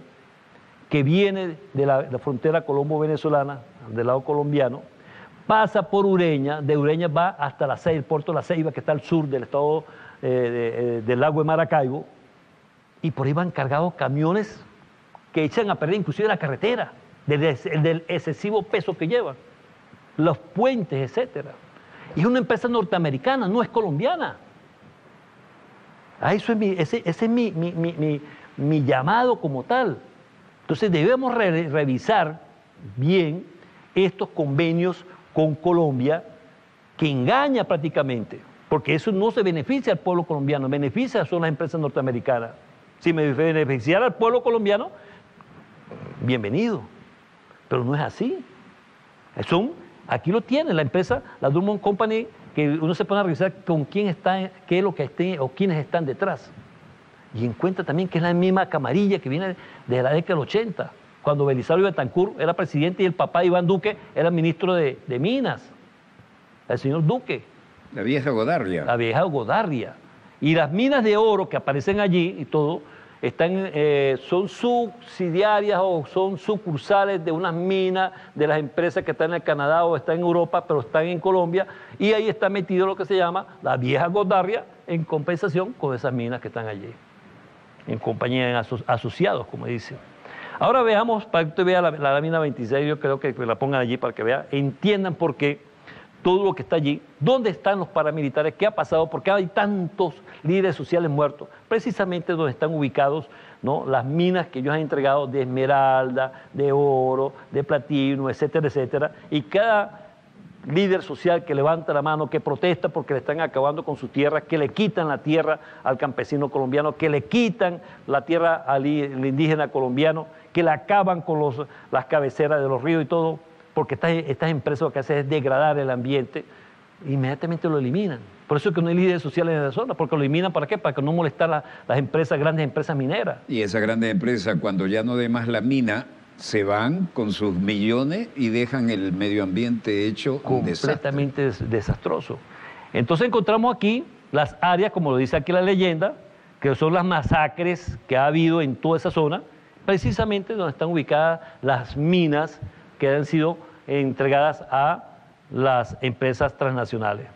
que viene de la frontera colombo-venezolana, del lado colombiano, pasa por Ureña, de Ureña va hasta el puerto de La Ceiba, que está al sur del estado del lago de Maracaibo, y por ahí van cargados camiones que echan a perder inclusive la carretera, del excesivo peso que llevan, los puentes, etcétera. Y es una empresa norteamericana, no es colombiana. Ese es mi llamado como tal. Entonces debemos revisar bien estos convenios con Colombia, que engaña prácticamente, porque eso no se beneficia al pueblo colombiano, beneficia son las empresas norteamericanas. Si me beneficiara al pueblo colombiano, bienvenido, pero no es así. Aquí lo tiene la empresa, la Drummond Company, que uno se pone a revisar con quién está, qué es lo que esté o quiénes están detrás. Y encuentra también que es la misma camarilla que viene de la década del 80, cuando Belisario Betancur era presidente y el papá de Iván Duque era ministro de Minas, el señor Duque. La vieja Godarria. La vieja Godarria. Y las minas de oro que aparecen allí y todo, son subsidiarias o son sucursales de unas minas de las empresas que están en el Canadá o están en Europa, pero están en Colombia, y ahí está metido lo que se llama la vieja Godarria en compensación con esas minas que están allí, en compañía, en asociados, como dicen. Ahora veamos, para que usted vea la lámina 26, yo creo que la pongan allí para que vean, entiendan por qué todo lo que está allí, dónde están los paramilitares, qué ha pasado, por qué hay tantos líderes sociales muertos, precisamente donde están ubicados, ¿no?, las minas que ellos han entregado de esmeralda, de oro, de platino, etcétera, etcétera, y cada líder social que levanta la mano, que protesta porque le están acabando con su tierra, que le quitan la tierra al campesino colombiano, que le quitan la tierra al indígena colombiano, que le acaban con las cabeceras de los ríos y todo, porque estas empresas lo que hacen es degradar el ambiente, inmediatamente lo eliminan. Por eso es que no hay líderes sociales en la zona, porque lo eliminan, ¿para qué? Para que no molestar las empresas, grandes empresas mineras. Y esas grandes empresas, cuando ya no dé más la mina, se van con sus millones y dejan el medio ambiente hecho un desastre. Completamente desastroso. Entonces encontramos aquí las áreas, como lo dice aquí la leyenda, que son las masacres que ha habido en toda esa zona, precisamente donde están ubicadas las minas que han sido entregadas a las empresas transnacionales.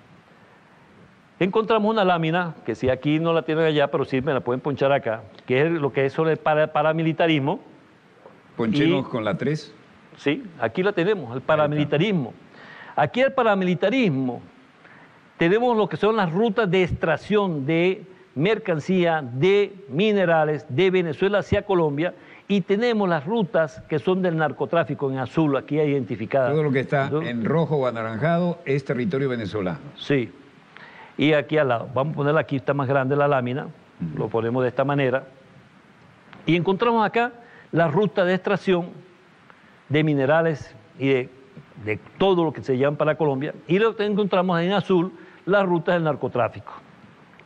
Encontramos una lámina, que si aquí no la tienen allá, pero sí me la pueden ponchar acá, que es lo que es sobre el paramilitarismo. Ponchemos con la 3. Sí, aquí la tenemos, el paramilitarismo. Aquí el paramilitarismo, tenemos lo que son las rutas de extracción de mercancía, de minerales de Venezuela hacia Colombia, y tenemos las rutas que son del narcotráfico en azul, aquí identificadas. Todo lo que está en rojo o anaranjado es territorio venezolano. Sí. Y aquí al lado, vamos a ponerla aquí, está más grande la lámina, lo ponemos de esta manera, y encontramos acá la ruta de extracción de minerales y de todo lo que se llevan para Colombia, y lo que encontramos en azul, la ruta del narcotráfico,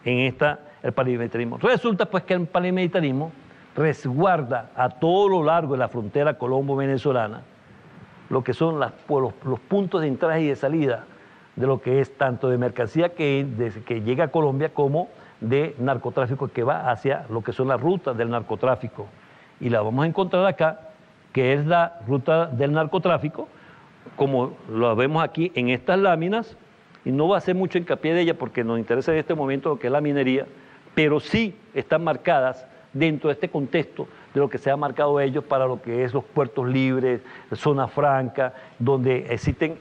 el paramilitarismo. Resulta pues que el paramilitarismo resguarda a todo lo largo de la frontera colombo-venezolana lo que son los puntos de entrada y de salida de lo que es tanto de mercancía que llega a Colombia como de narcotráfico que va hacia lo que son las rutas del narcotráfico. Y la vamos a encontrar acá, que es la ruta del narcotráfico, como lo vemos aquí en estas láminas, y no va a hacer mucho hincapié de ella porque nos interesa en este momento lo que es la minería, pero sí están marcadas dentro de este contexto de lo que se ha marcado ellos para lo que es los puertos libres, zona franca, donde existen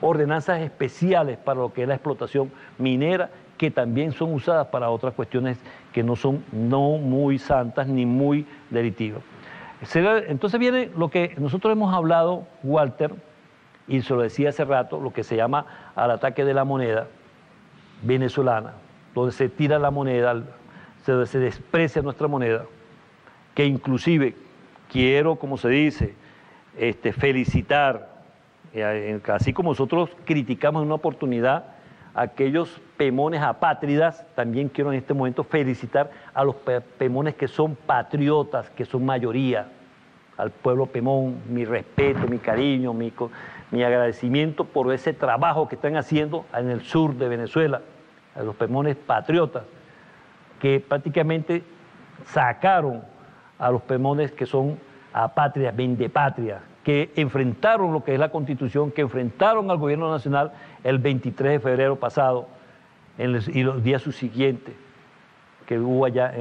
ordenanzas especiales para lo que es la explotación minera, que también son usadas para otras cuestiones que no son muy santas ni muy delictivas. Entonces viene lo que nosotros hemos hablado, Walter, y se lo decía hace rato, lo que se llama al ataque de la moneda venezolana, donde se tira la moneda, se desprecia nuestra moneda, que inclusive quiero, como se dice, felicitar, así como nosotros criticamos en una oportunidad a aquellos pemones apátridas, también quiero en este momento felicitar a los pemones que son patriotas, que son mayoría, al pueblo pemón, mi respeto, mi cariño, mi agradecimiento por ese trabajo que están haciendo en el sur de Venezuela, a los pemones patriotas, que prácticamente sacaron a los pemones que son apátridas, vendepatrias, que enfrentaron lo que es la Constitución, que enfrentaron al gobierno nacional el 23 de febrero pasado y los días subsiguientes que hubo allá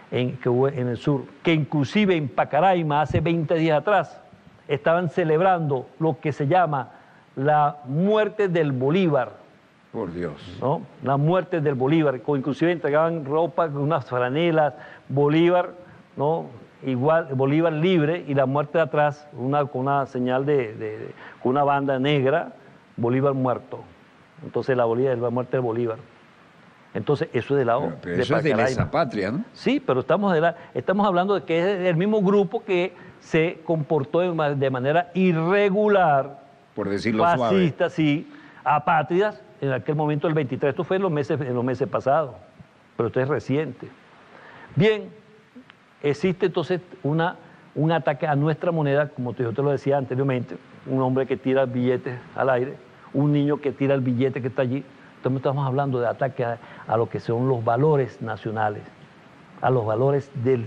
que hubo en el sur, que inclusive en Pacaraima hace 20 días atrás estaban celebrando lo que se llama la muerte del Bolívar. Por Dios. ¿No? La muerte del Bolívar, inclusive entregaban ropa, unas franelas, Bolívar, ¿no? Igual, Bolívar libre, y la muerte de atrás, con una señal con una banda negra, Bolívar muerto. Entonces la muerte de Bolívar. Entonces eso es de la pero eso es de lesa patria, ¿no? Sí, pero estamos hablando de que es el mismo grupo que se comportó de manera irregular, por decirlo fascista, suave. Sí, apátridas, en aquel momento el 23, esto fue en los meses pasados, pero esto es reciente. Bien, existe entonces un ataque a nuestra moneda, como yo te lo decía anteriormente, un hombre que tira billetes al aire, un niño que tira el billete que está allí. Entonces estamos hablando de ataque a lo que son los valores nacionales, a los valores de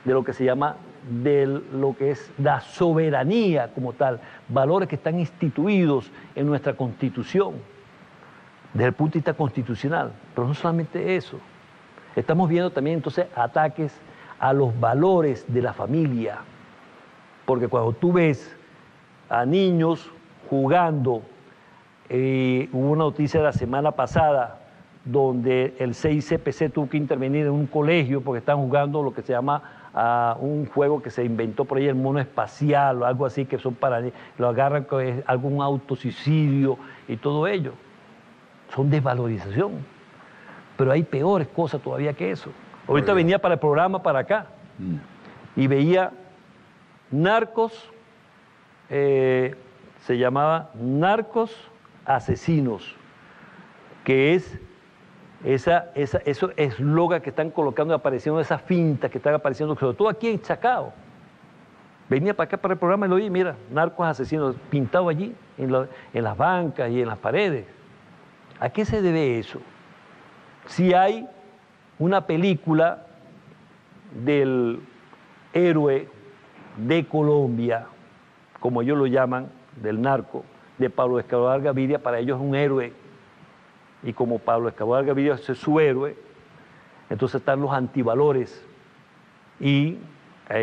lo que se llama, de lo que es la soberanía como tal, valores que están instituidos en nuestra Constitución, desde el punto de vista constitucional. Pero no solamente eso, estamos viendo también entonces ataques a los valores de la familia, porque cuando tú ves a niños jugando, hubo una noticia la semana pasada donde el CICPC tuvo que intervenir en un colegio porque están jugando lo que se llama un juego que se inventó por ahí, el mono espacial o algo así, que son lo agarran con algún autosuicidio y todo ello. Son desvalorización. Pero hay peores cosas todavía que eso. Ahorita venía para el programa para acá y veía narcos, se llamaba Narcos Asesinos, que es esos eslogan que están colocando y apareciendo, esas fintas que están apareciendo, sobre todo aquí en Chacao. Venía para acá para el programa y lo vi, mira, Narcos Asesinos, pintado allí, en las bancas y en las paredes. ¿A qué se debe eso? Si hay una película del héroe de Colombia, como ellos lo llaman, del narco, de Pablo Escobar Gaviria, para ellos es un héroe, y como Pablo Escobar Gaviria es su héroe, entonces están los antivalores. Y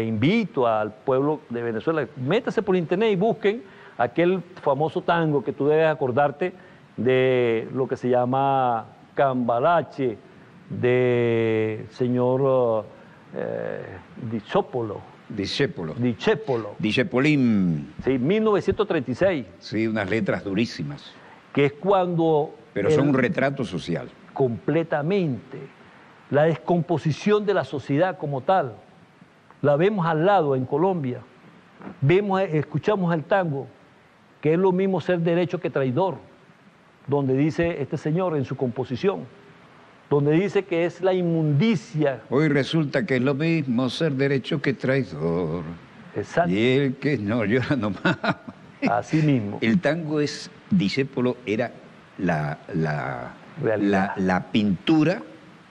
invito al pueblo de Venezuela, métase por internet y busquen aquel famoso tango que tú debes acordarte de lo que se llama Cambalache, de señor Discépolo. Discepolín. Sí, 1936. Sí, unas letras durísimas. Que es cuando... Pero son un retrato social. Completamente. La descomposición de la sociedad como tal. La vemos al lado en Colombia. Escuchamos el tango, que es lo mismo ser derecho que traidor, donde dice este señor en su composición, donde dice que es la inmundicia. Hoy resulta que es lo mismo ser derecho que traidor. Exacto. Y el que no llora no más. Así mismo. El tango Discépolo era la pintura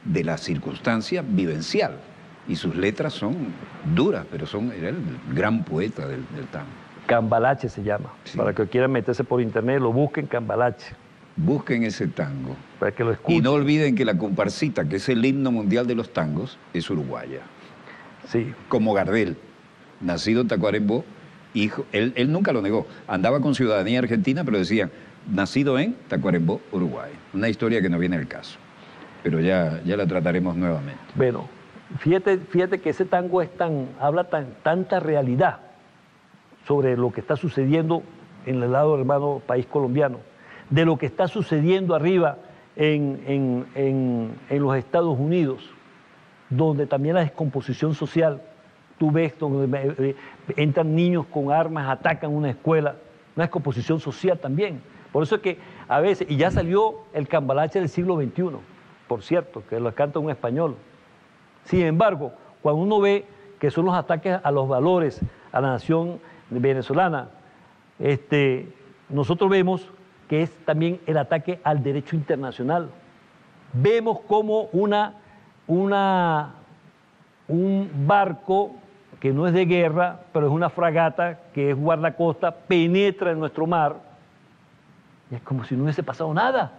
de la circunstancia vivencial. Y sus letras son duras, pero era el gran poeta del tango. Cambalache se llama. Sí. Para que quieran meterse por internet, lo busquen, Cambalache. Busquen ese tango. Para que lo escuchen. Y no olviden que la comparsita, que es el himno mundial de los tangos, es uruguaya. Sí. Como Gardel, nacido en Tacuarembó, hijo, él nunca lo negó. Andaba con ciudadanía argentina, pero decía, nacido en Tacuarembó, Uruguay. Una historia que no viene al caso. Pero ya la trataremos nuevamente. Bueno, fíjate que ese tango habla tanta realidad sobre lo que está sucediendo en el lado del hermano país colombiano, de lo que está sucediendo arriba en los Estados Unidos, donde también la descomposición social, tú ves donde entran niños con armas, atacan una escuela, una descomposición social también. Por eso es que a veces, y ya salió el Cambalache del siglo XXI, por cierto, que lo canta un español. Sin embargo, cuando uno ve que son los ataques a los valores, a la nación venezolana, nosotros vemos que es también el ataque al derecho internacional. Vemos como un barco que no es de guerra, pero es una fragata que es guardacosta, penetra en nuestro mar, y es como si no hubiese pasado nada.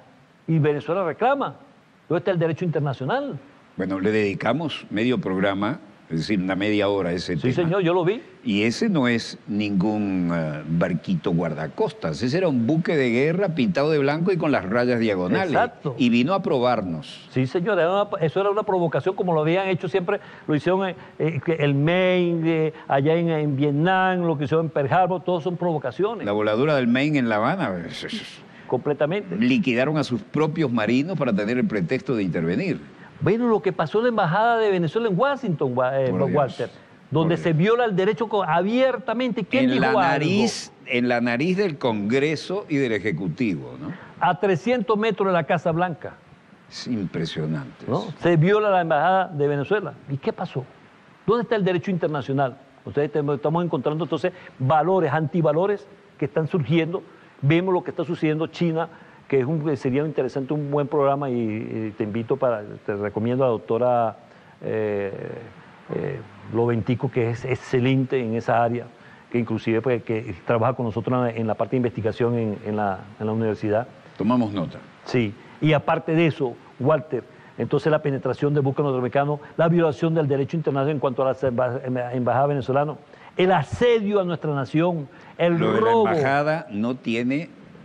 Y Venezuela reclama. ¿Dónde está el derecho internacional? Bueno, le dedicamos medio programa, es decir, una media hora a ese tema. Sí, señor, yo lo vi. Y ese no es ningún barquito guardacostas, ese era un buque de guerra pintado de blanco y con las rayas diagonales. Exacto. Y vino a probarnos. Sí, señor, eso era una provocación como lo habían hecho siempre, lo hicieron el Maine, allá en Vietnam, lo que hicieron en Pearl Harbor, todos son provocaciones. La voladura del Maine en La Habana, Completamente. liquidaron a sus propios marinos para tener el pretexto de intervenir. Bueno, lo que pasó en la Embajada de Venezuela en Washington, Walter, donde se viola el derecho abiertamente. ¿Quién dijo algo? En la nariz del Congreso y del Ejecutivo, ¿no? A 300 metros de la Casa Blanca. Es impresionante. ¿No? Se viola la Embajada de Venezuela. ¿Y qué pasó? ¿Dónde está el derecho internacional? Ustedes estamos encontrando entonces valores, antivalores que están surgiendo. Vemos lo que está sucediendo en China, que sería interesante, un buen programa, y te recomiendo a la doctora Loventico, que es excelente en esa área, que inclusive pues, que trabaja con nosotros en la parte de investigación en la universidad. Tomamos nota. Sí, y aparte de eso, Walter, entonces la penetración del buque norteamericano, la violación del derecho internacional en cuanto a la embajada venezolana, el asedio a nuestra nación, el robo. La embajada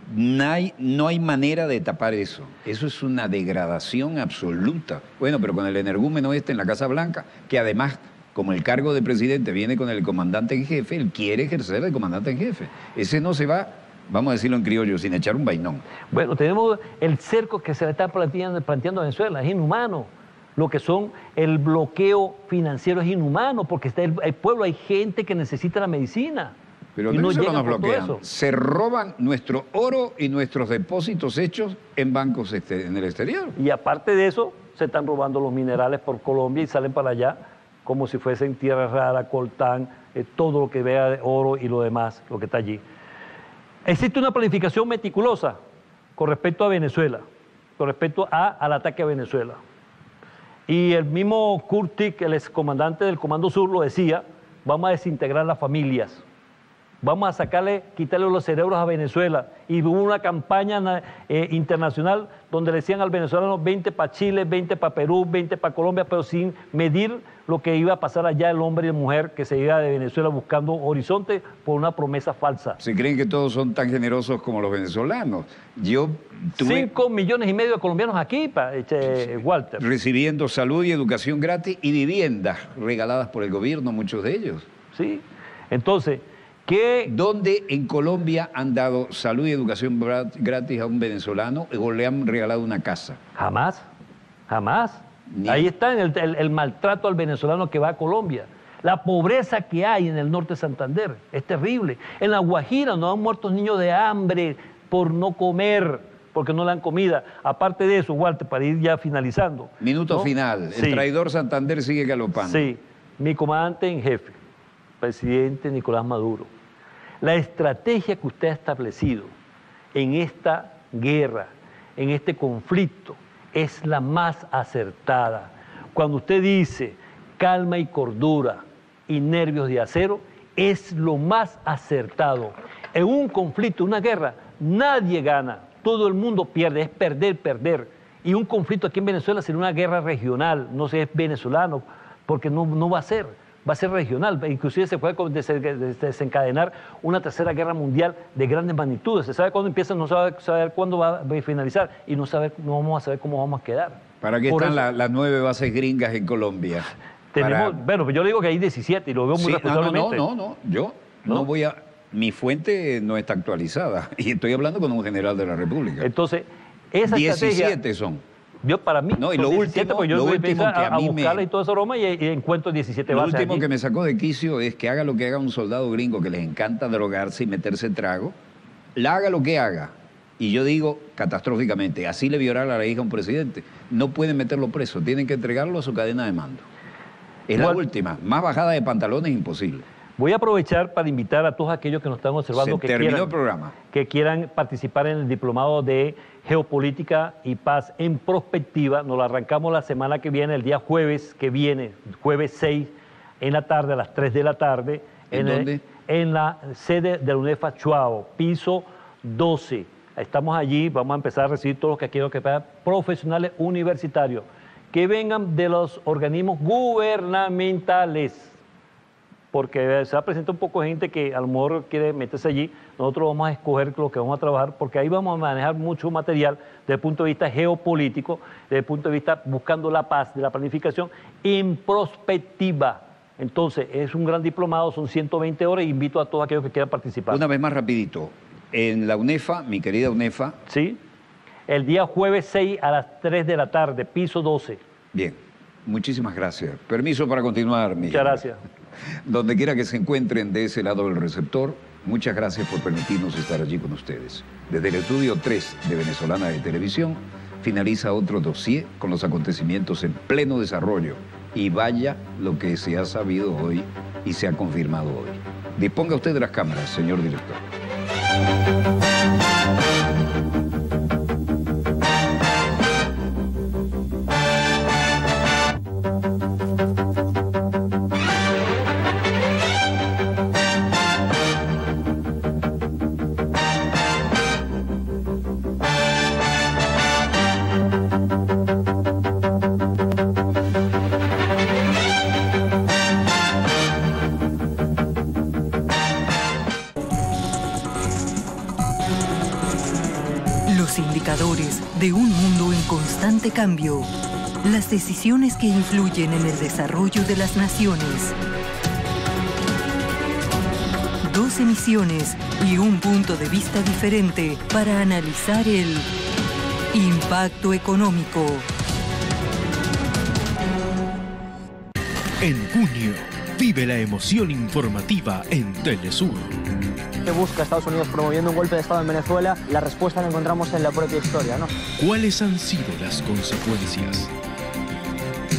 no hay manera de tapar eso. Eso es una degradación absoluta. Bueno, pero con el energúmeno en la Casa Blanca, que además, como el cargo de presidente viene con el comandante en jefe, él quiere ejercer de comandante en jefe. Ese no se va, vamos a decirlo en criollo, sin echar un vainón. Bueno, tenemos el cerco que se le está planteando a Venezuela, es inhumano. Lo que son el bloqueo financiero es inhumano, porque está el pueblo, hay gente que necesita la medicina. Pero y no no nos bloquean. Se roban nuestro oro y nuestros depósitos hechos en bancos en el exterior. Y aparte de eso, se están robando los minerales por Colombia y salen para allá como si fuesen tierra rara, coltán, todo lo que vea de oro y lo demás, lo que está allí. Existe una planificación meticulosa con respecto a Venezuela, con respecto al ataque a Venezuela. Y el mismo Kurtik, el excomandante del Comando Sur, lo decía: vamos a desintegrar las familias, vamos a quitarle los cerebros a Venezuela. Y hubo una campaña internacional donde le decían al venezolano 20 para Chile, 20 para Perú, 20 para Colombia, pero sin medir lo que iba a pasar allá el hombre y la mujer que se iba de Venezuela buscando horizonte por una promesa falsa. ¿Se creen que todos son tan generosos como los venezolanos? Yo tuve 5,5 millones de colombianos aquí, Walter. Recibiendo salud y educación gratis y viviendas regaladas por el gobierno, muchos de ellos. Sí, entonces... ¿Dónde en Colombia han dado salud y educación gratis a un venezolano o le han regalado una casa? Jamás, jamás. Ahí está el maltrato al venezolano que va a Colombia. La pobreza que hay en el norte de Santander es terrible. En La Guajira nos han muerto niños de hambre por no comer, porque no le dan comida. Aparte de eso, Walter, para ir ya finalizando. Minuto final. Sí. El traidor Santander sigue galopando. Sí. Mi comandante en jefe, presidente Nicolás Maduro, la estrategia que usted ha establecido en esta guerra, en este conflicto, es la más acertada. Cuando usted dice calma y cordura y nervios de acero, es lo más acertado. En un conflicto, una guerra, nadie gana, todo el mundo pierde, es perder, perder. Y un conflicto aquí en Venezuela sería una guerra regional, no sé, es venezolano, porque no va a ser. Va a ser regional, inclusive se puede desencadenar una tercera guerra mundial de grandes magnitudes. Se sabe cuándo empieza, no sabe cuándo va a finalizar y no vamos a saber cómo vamos a quedar. ¿Para qué están las 9 bases gringas en Colombia? Bueno, yo le digo que hay 17 y lo veo muy responsablemente. Yo no voy a... Mi fuente no está actualizada y estoy hablando con un general de la República. Entonces, esa 17 estrategia... son. Yo, para mí, no, y lo último, yo empiezo a buscarla y toda esa broma y encuentro 17 bases. Lo último aquí que me sacó de quicio es que haga lo que haga un soldado gringo que les encanta drogarse y meterse trago, haga lo que haga. Y yo digo catastróficamente, así le violar a la hija a un presidente. No pueden meterlo preso, tienen que entregarlo a su cadena de mando. Es la última, más bajada de pantalones imposible. Voy a aprovechar para invitar a todos aquellos que nos están observando que quieran participar en el diplomado de Geopolítica y Paz en Prospectiva. Nos lo arrancamos la semana que viene, el día jueves que viene, jueves 6, en la tarde, a las 3 de la tarde. ¿En dónde? En la sede de la UNEFA Chuao, piso 12. Estamos allí, vamos a empezar a recibir todos los que quieran que sean profesionales universitarios, que vengan de los organismos gubernamentales, porque se va a presentar un poco de gente que a lo mejor quiere meterse allí. Nosotros vamos a escoger lo que vamos a trabajar, porque ahí vamos a manejar mucho material desde el punto de vista geopolítico, desde el punto de vista buscando la paz, de la planificación en prospectiva. Entonces, es un gran diplomado, son 120 horas y invito a todos aquellos que quieran participar. Una vez más rapidito, en la UNEFA, mi querida UNEFA. Sí, el día jueves 6 a las 3 de la tarde, piso 12. Bien, muchísimas gracias. Permiso para continuar, Miguel. Muchas gracias. Donde quiera que se encuentren de ese lado del receptor, muchas gracias por permitirnos estar allí con ustedes. Desde el estudio 3 de Venezolana de Televisión, finaliza otro dossier con los acontecimientos en pleno desarrollo. Y vaya lo que se ha sabido hoy y se ha confirmado hoy. Disponga usted de las cámaras, señor director. De un mundo en constante cambio, las decisiones que influyen en el desarrollo de las naciones. 2 emisiones y un punto de vista diferente para analizar el impacto económico. En junio, vive la emoción informativa en Telesur. Que busca Estados Unidos promoviendo un golpe de Estado en Venezuela, la respuesta la encontramos en la propia historia, ¿no? ¿Cuáles han sido las consecuencias?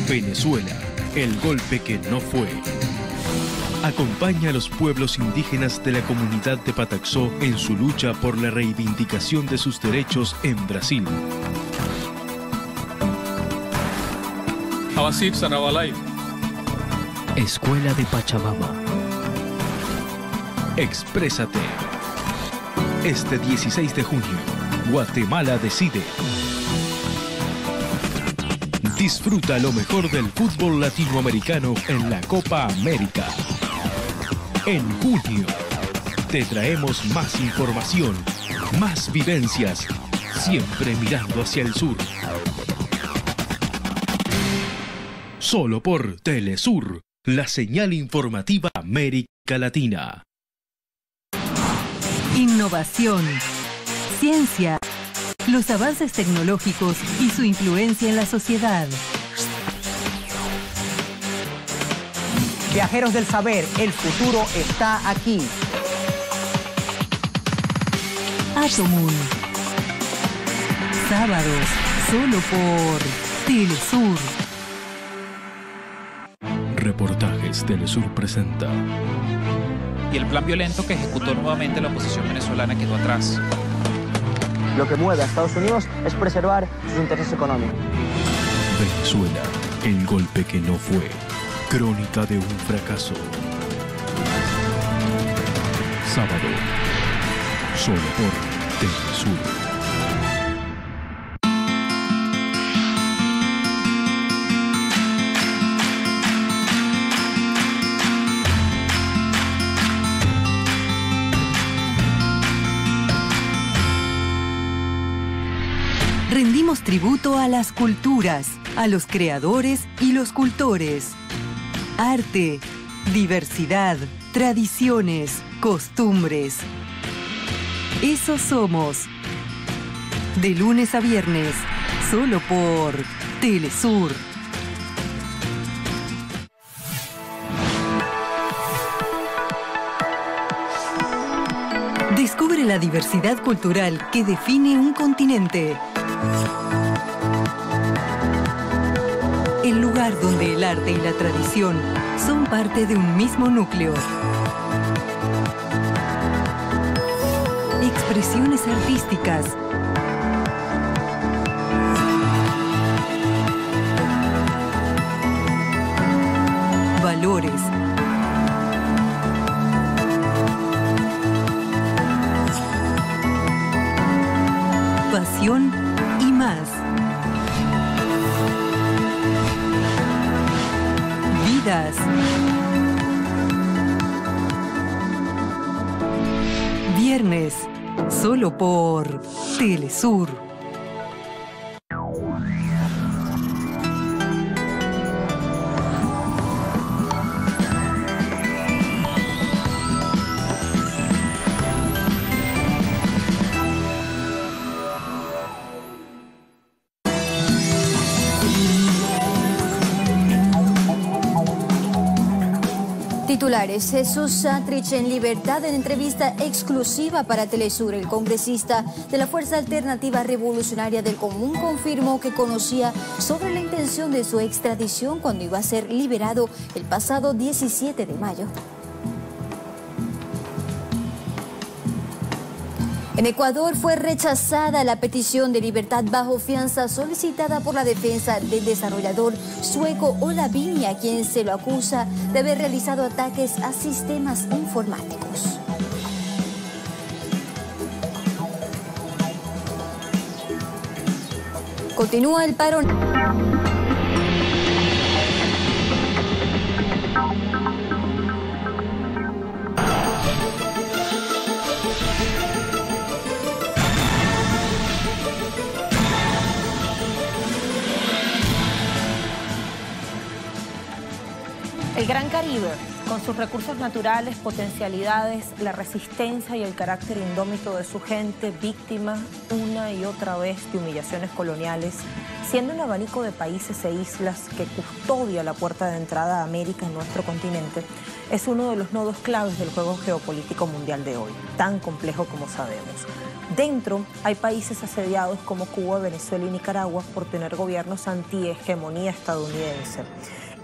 Venezuela, el golpe que no fue. Acompaña a los pueblos indígenas de la comunidad de Pataxó en su lucha por la reivindicación de sus derechos en Brasil. Escuela de Pachamama. Exprésate. Este 16 de junio, Guatemala decide. Disfruta lo mejor del fútbol latinoamericano en la Copa América. En junio, te traemos más información, más vivencias, siempre mirando hacia el sur. Solo por Telesur, la señal informativa América Latina. Innovación, ciencia, los avances tecnológicos y su influencia en la sociedad. Viajeros del saber, el futuro está aquí. Atomun. Sábados, solo por Telesur. Reportajes Telesur presenta. Y el plan violento que ejecutó nuevamente la oposición venezolana quedó atrás. Lo que mueve a Estados Unidos es preservar sus intereses económicos. Venezuela, el golpe que no fue. Crónica de un fracaso. Sábado, solo por Telesur. Rendimos tributo a las culturas, a los creadores y los cultores. Arte, diversidad, tradiciones, costumbres. Eso somos. De lunes a viernes, solo por Telesur. Descubre la diversidad cultural que define un continente. El lugar donde el arte y la tradición son parte de un mismo núcleo. expresiones artísticas, valores, pasión y más. Vidas. Viernes, solo por Telesur. Titulares. Jesús Santrich en libertad en entrevista exclusiva para Telesur. El congresista de la Fuerza Alternativa Revolucionaria del Común confirmó que conocía sobre la intención de su extradición cuando iba a ser liberado el pasado 17 de mayo. En Ecuador fue rechazada la petición de libertad bajo fianza solicitada por la defensa del desarrollador sueco Ola Viña, quien se lo acusa de haber realizado ataques a sistemas informáticos. Continúa el paro. El Gran Caribe, con sus recursos naturales, potencialidades, la resistencia y el carácter indómito de su gente, víctima una y otra vez de humillaciones coloniales, siendo un abanico de países e islas que custodia la puerta de entrada a América en nuestro continente, es uno de los nodos claves del juego geopolítico mundial de hoy, tan complejo como sabemos. Dentro hay países asediados como Cuba, Venezuela y Nicaragua por tener gobiernos anti-hegemonía estadounidense.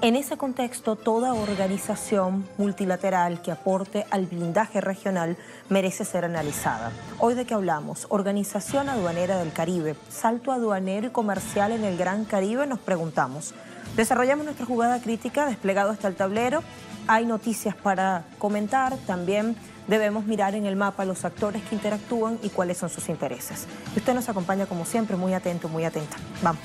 En ese contexto, toda organización multilateral que aporte al blindaje regional merece ser analizada. Hoy, ¿de qué hablamos? Organización Aduanera del Caribe, salto aduanero y comercial en el Gran Caribe, nos preguntamos. Desarrollamos nuestra jugada crítica desplegado hasta el tablero. Hay noticias para comentar, también debemos mirar en el mapa los actores que interactúan y cuáles son sus intereses. Y usted nos acompaña como siempre, muy atento, muy atenta. Vamos.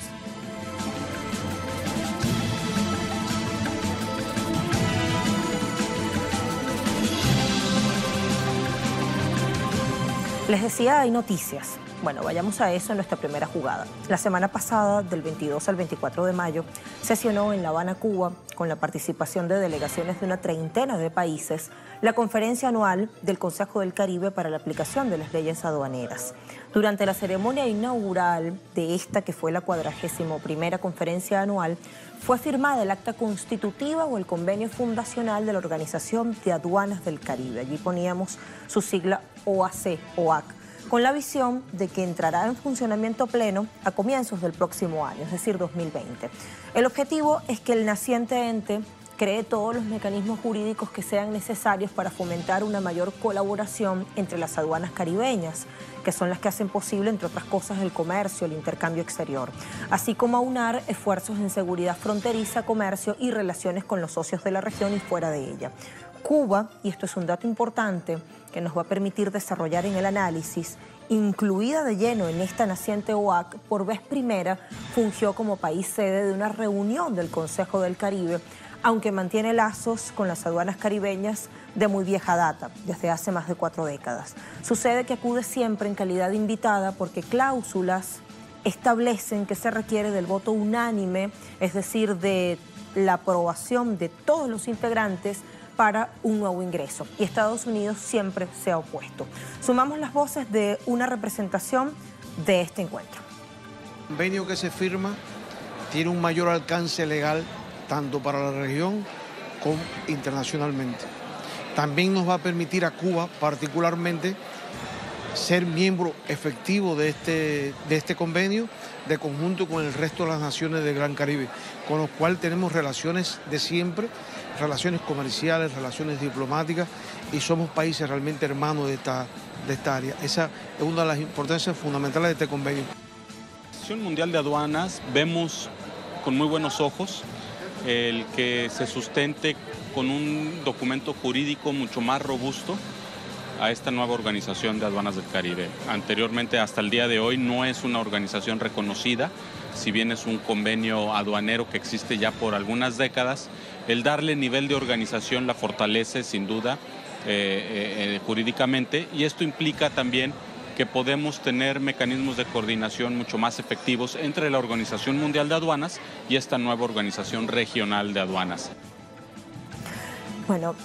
Les decía, hay noticias. Bueno, vayamos a eso en nuestra primera jugada. La semana pasada, del 22 al 24 de mayo, sesionó en La Habana, Cuba, con la participación de delegaciones de una treintena de países, la conferencia anual del Consejo del Caribe para la aplicación de las leyes aduaneras. Durante la ceremonia inaugural de esta, que fue la 41ª conferencia anual, fue firmada el acta constitutiva o el convenio fundacional de la Organización de Aduanas del Caribe. Allí poníamos su sigla OAC, con la visión de que entrará en funcionamiento pleno a comienzos del próximo año, es decir, 2020. El objetivo es que el naciente ente cree todos los mecanismos jurídicos que sean necesarios para fomentar una mayor colaboración entre las aduanas caribeñas, que son las que hacen posible, entre otras cosas, el comercio, el intercambio exterior, así como aunar esfuerzos en seguridad fronteriza, comercio y relaciones con los socios de la región y fuera de ella. Cuba, y esto es un dato importante que nos va a permitir desarrollar en el análisis, incluida de lleno en esta naciente OAC, por vez primera fungió como país sede de una reunión del Consejo del Caribe, aunque mantiene lazos con las aduanas caribeñas de muy vieja data, desde hace más de 4 décadas. Sucede que acude siempre en calidad de invitada porque cláusulas establecen que se requiere del voto unánime, es decir, de la aprobación de todos los integrantes para un nuevo ingreso, y Estados Unidos siempre se ha opuesto. Sumamos las voces de una representación de este encuentro. El convenio que se firma tiene un mayor alcance legal tanto para la región como internacionalmente. También nos va a permitir a Cuba particularmente ser miembro efectivo de este convenio de conjunto con el resto de las naciones del Gran Caribe, con los cuales tenemos relaciones de siempre, relaciones comerciales, relaciones diplomáticas, y somos países realmente hermanos de de esta área. Esa es una de las importancias fundamentales de este convenio. La Organización Mundial de Aduanas vemos con muy buenos ojos el que se sustente con un documento jurídico mucho más robusto a esta nueva Organización de Aduanas del Caribe. Anteriormente, hasta el día de hoy, no es una organización reconocida, si bien es un convenio aduanero que existe ya por algunas décadas. El darle nivel de organización la fortalece sin duda jurídicamente, y esto implica también que podemos tener mecanismos de coordinación mucho más efectivos entre la Organización Mundial de Aduanas y esta nueva Organización Regional de Aduanas. Bueno,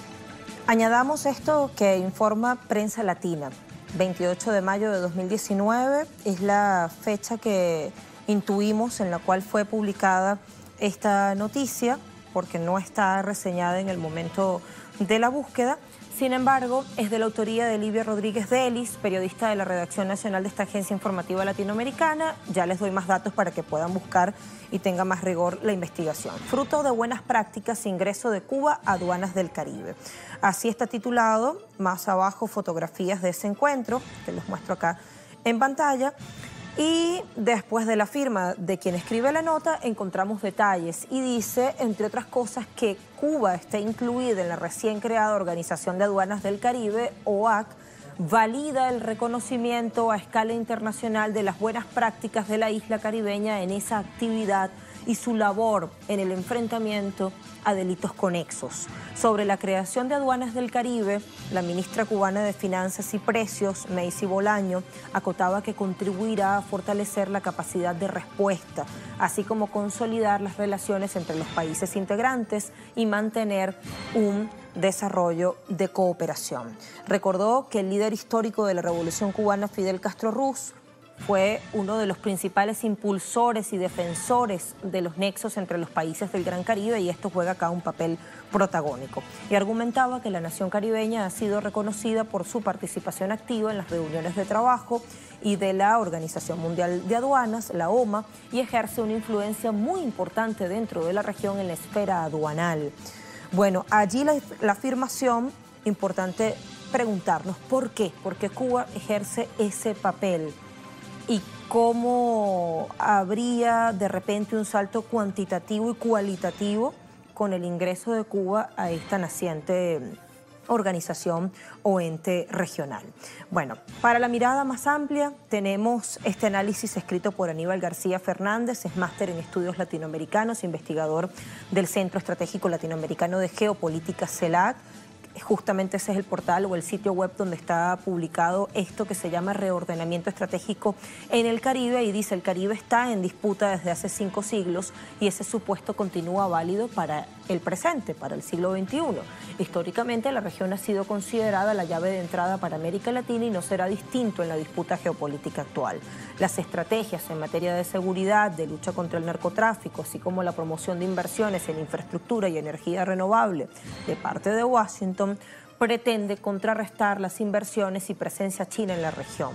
añadamos esto que informa Prensa Latina. 28 de mayo de 2019 es la fecha que intuimos en la cual fue publicada esta noticia, porque no está reseñada en el momento de la búsqueda. Sin embargo, es de la autoría de Livia Rodríguez Delis, periodista de la redacción nacional de esta agencia informativa latinoamericana. Ya les doy más datos para que puedan buscar y tenga más rigor la investigación. Fruto de buenas prácticas, ingreso de Cuba a aduanas del Caribe. Así está titulado, más abajo fotografías de ese encuentro, que les muestro acá en pantalla. Y después de la firma de quien escribe la nota, encontramos detalles y dice, entre otras cosas, que Cuba está incluida en la recién creada Organización de Aduanas del Caribe, OAC, valida el reconocimiento a escala internacional de las buenas prácticas de la isla caribeña en esa actividad y su labor en el enfrentamiento a delitos conexos. Sobre la creación de aduanas del Caribe, la ministra cubana de Finanzas y Precios, Macy Bolaño, acotaba que contribuirá a fortalecer la capacidad de respuesta, así como consolidar las relaciones entre los países integrantes y mantener un desarrollo de cooperación. Recordó que el líder histórico de la Revolución Cubana, Fidel Castro Ruz, fue uno de los principales impulsores y defensores de los nexos entre los países del Gran Caribe, y esto juega acá un papel protagónico. Y argumentaba que la nación caribeña ha sido reconocida por su participación activa en las reuniones de trabajo y de la Organización Mundial de Aduanas, la OMA, y ejerce una influencia muy importante dentro de la región en la esfera aduanal. Bueno, allí la afirmación, importante preguntarnos por qué, porque Cuba ejerce ese papel. Y cómo habría de repente un salto cuantitativo y cualitativo con el ingreso de Cuba a esta naciente organización o ente regional. Bueno, para la mirada más amplia tenemos este análisis escrito por Aníbal García Fernández, es máster en estudios latinoamericanos, investigador del Centro Estratégico Latinoamericano de Geopolítica, CELAC. Justamente ese es el portal o el sitio web donde está publicado esto que se llama Reordenamiento Estratégico en el Caribe, y dice: el Caribe está en disputa desde hace 5 siglos y ese supuesto continúa válido para el presente, para el siglo XXI. Históricamente la región ha sido considerada la llave de entrada para América Latina y no será distinto en la disputa geopolítica actual. Las estrategias en materia de seguridad, de lucha contra el narcotráfico, así como la promoción de inversiones en infraestructura y energía renovable de parte de Washington, pretende contrarrestar las inversiones y presencia china en la región.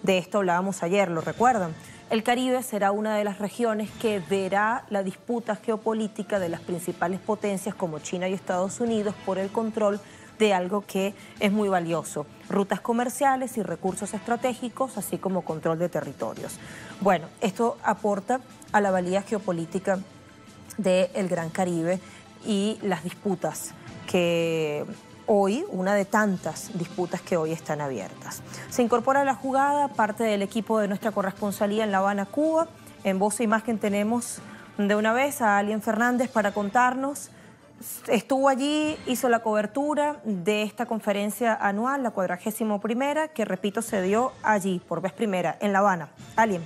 De esto hablábamos ayer, ¿lo recuerdan? El Caribe será una de las regiones que verá la disputa geopolítica de las principales potencias como China y Estados Unidos por el control de algo que es muy valioso: rutas comerciales y recursos estratégicos, así como control de territorios. Bueno, esto aporta a la valía geopolítica del Gran Caribe y las disputas que hoy, una de tantas disputas que hoy están abiertas. Se incorpora a la jugada parte del equipo de nuestra corresponsalía en La Habana, Cuba. En voz e imagen tenemos de una vez a Alien Fernández para contarnos. Estuvo allí, hizo la cobertura de esta conferencia anual, la 41ª, que repito, se dio allí por vez primera en La Habana. Alien.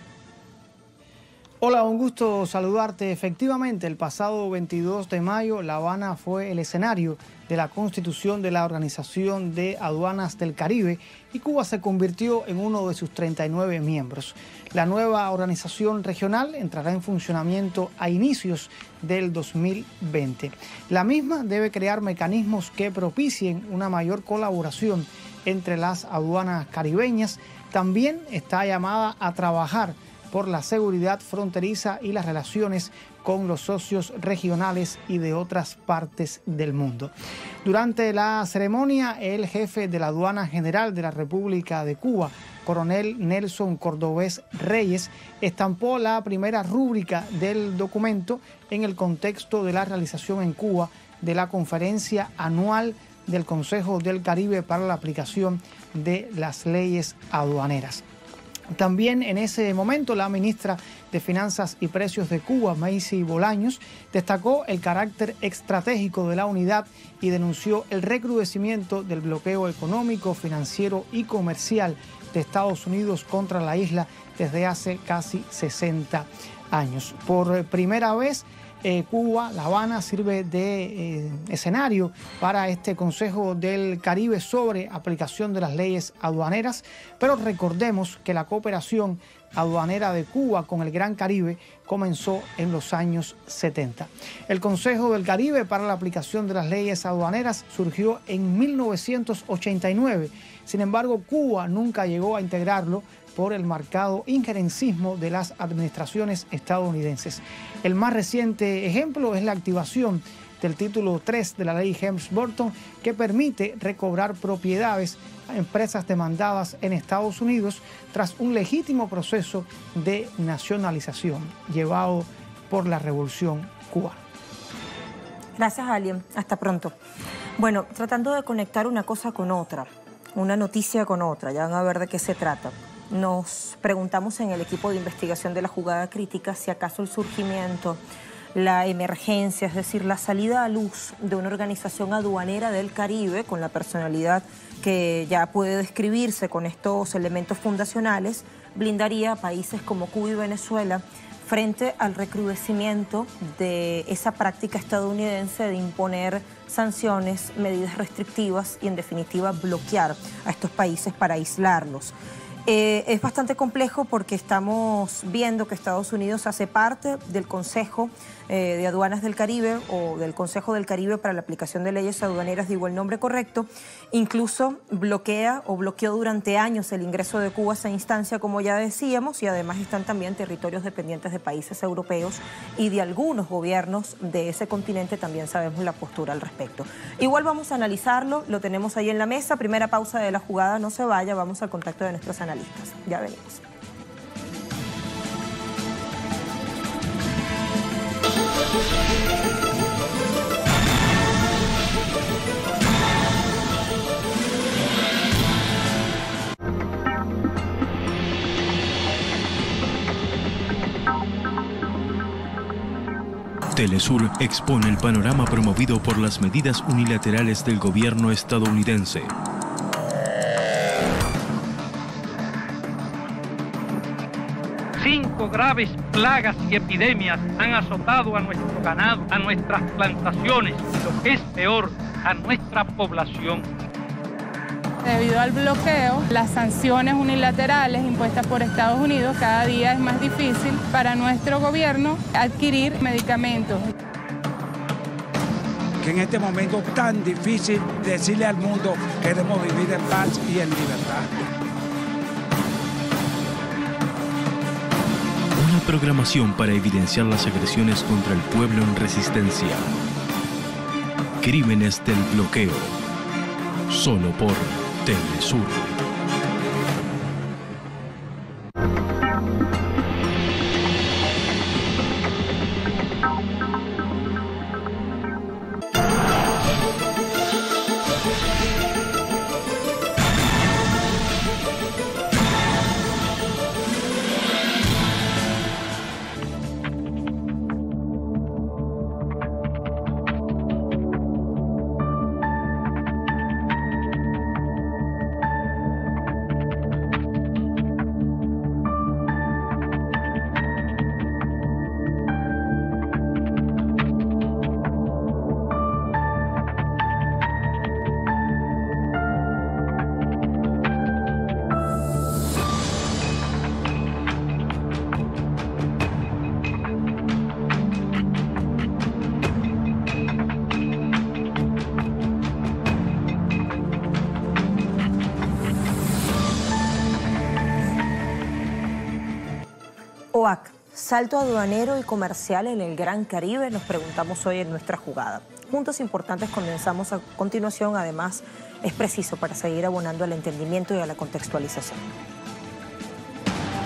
Hola, un gusto saludarte. Efectivamente, el pasado 22 de mayo, La Habana fue el escenario de la constitución de la Organización de Aduanas del Caribe y Cuba se convirtió en uno de sus 39 miembros. La nueva organización regional entrará en funcionamiento a inicios del 2020. La misma debe crear mecanismos que propicien una mayor colaboración entre las aduanas caribeñas. También está llamada a trabajar por la seguridad fronteriza y las relaciones con los socios regionales y de otras partes del mundo. Durante la ceremonia, el jefe de la Aduana General de la República de Cuba, coronel Nelson Cordobés Reyes, estampó la primera rúbrica del documento en el contexto de la realización en Cuba de la conferencia anual del Consejo del Caribe para la aplicación de las leyes aduaneras. También en ese momento la ministra de Finanzas y Precios de Cuba, Macy Bolaños, destacó el carácter estratégico de la unidad y denunció el recrudecimiento del bloqueo económico, financiero y comercial de Estados Unidos contra la isla desde hace casi 60 años. Por primera vez, Cuba, La Habana, sirve de escenario para este Consejo del Caribe sobre aplicación de las leyes aduaneras, pero recordemos que la cooperación aduanera de Cuba con el Gran Caribe comenzó en los años 70. El Consejo del Caribe para la aplicación de las leyes aduaneras surgió en 1989, sin embargo Cuba nunca llegó a integrarlo por el marcado injerencismo de las administraciones estadounidenses. El más reciente ejemplo es la activación del título 3 de la ley Helms-Burton, que permite recobrar propiedades a empresas demandadas en Estados Unidos tras un legítimo proceso de nacionalización llevado por la Revolución Cubana. Gracias, Alien. Hasta pronto. Bueno, tratando de conectar una cosa con otra, una noticia con otra, ya van a ver de qué se trata. Nos preguntamos en el equipo de investigación de la jugada crítica si acaso el surgimiento, la emergencia, es decir, la salida a luz de una organización aduanera del Caribe con la personalidad que ya puede describirse con estos elementos fundacionales, blindaría a países como Cuba y Venezuela frente al recrudecimiento de esa práctica estadounidense de imponer sanciones, medidas restrictivas y en definitiva bloquear a estos países para aislarlos. Es bastante complejo porque estamos viendo que Estados Unidos hace parte del Consejo de Aduanas del Caribe o del Consejo del Caribe para la aplicación de leyes aduaneras, digo el nombre correcto, incluso bloquea o bloqueó durante años el ingreso de Cuba a esa instancia, como ya decíamos, y además están también territorios dependientes de países europeos y de algunos gobiernos de ese continente, también sabemos la postura al respecto. Igual vamos a analizarlo, lo tenemos ahí en la mesa, primera pausa de la jugada, no se vaya, vamos al contacto de nuestros analistas. Ya venimos. Telesur expone el panorama promovido por las medidas unilaterales del gobierno estadounidense. Cinco graves plagas y epidemias han azotado a nuestro ganado, a nuestras plantaciones y, lo que es peor, a nuestra población. Debido al bloqueo, las sanciones unilaterales impuestas por Estados Unidos, cada día es más difícil para nuestro gobierno adquirir medicamentos. Que en este momento tan difícil decirle al mundo queremos vivir en paz y en libertad. Una programación para evidenciar las agresiones contra el pueblo en resistencia. Crímenes del bloqueo. Solo por Telesur. OAC, salto aduanero y comercial en el Gran Caribe, nos preguntamos hoy en nuestra jugada. Puntos importantes comenzamos a continuación, además es preciso para seguir abonando al entendimiento y a la contextualización.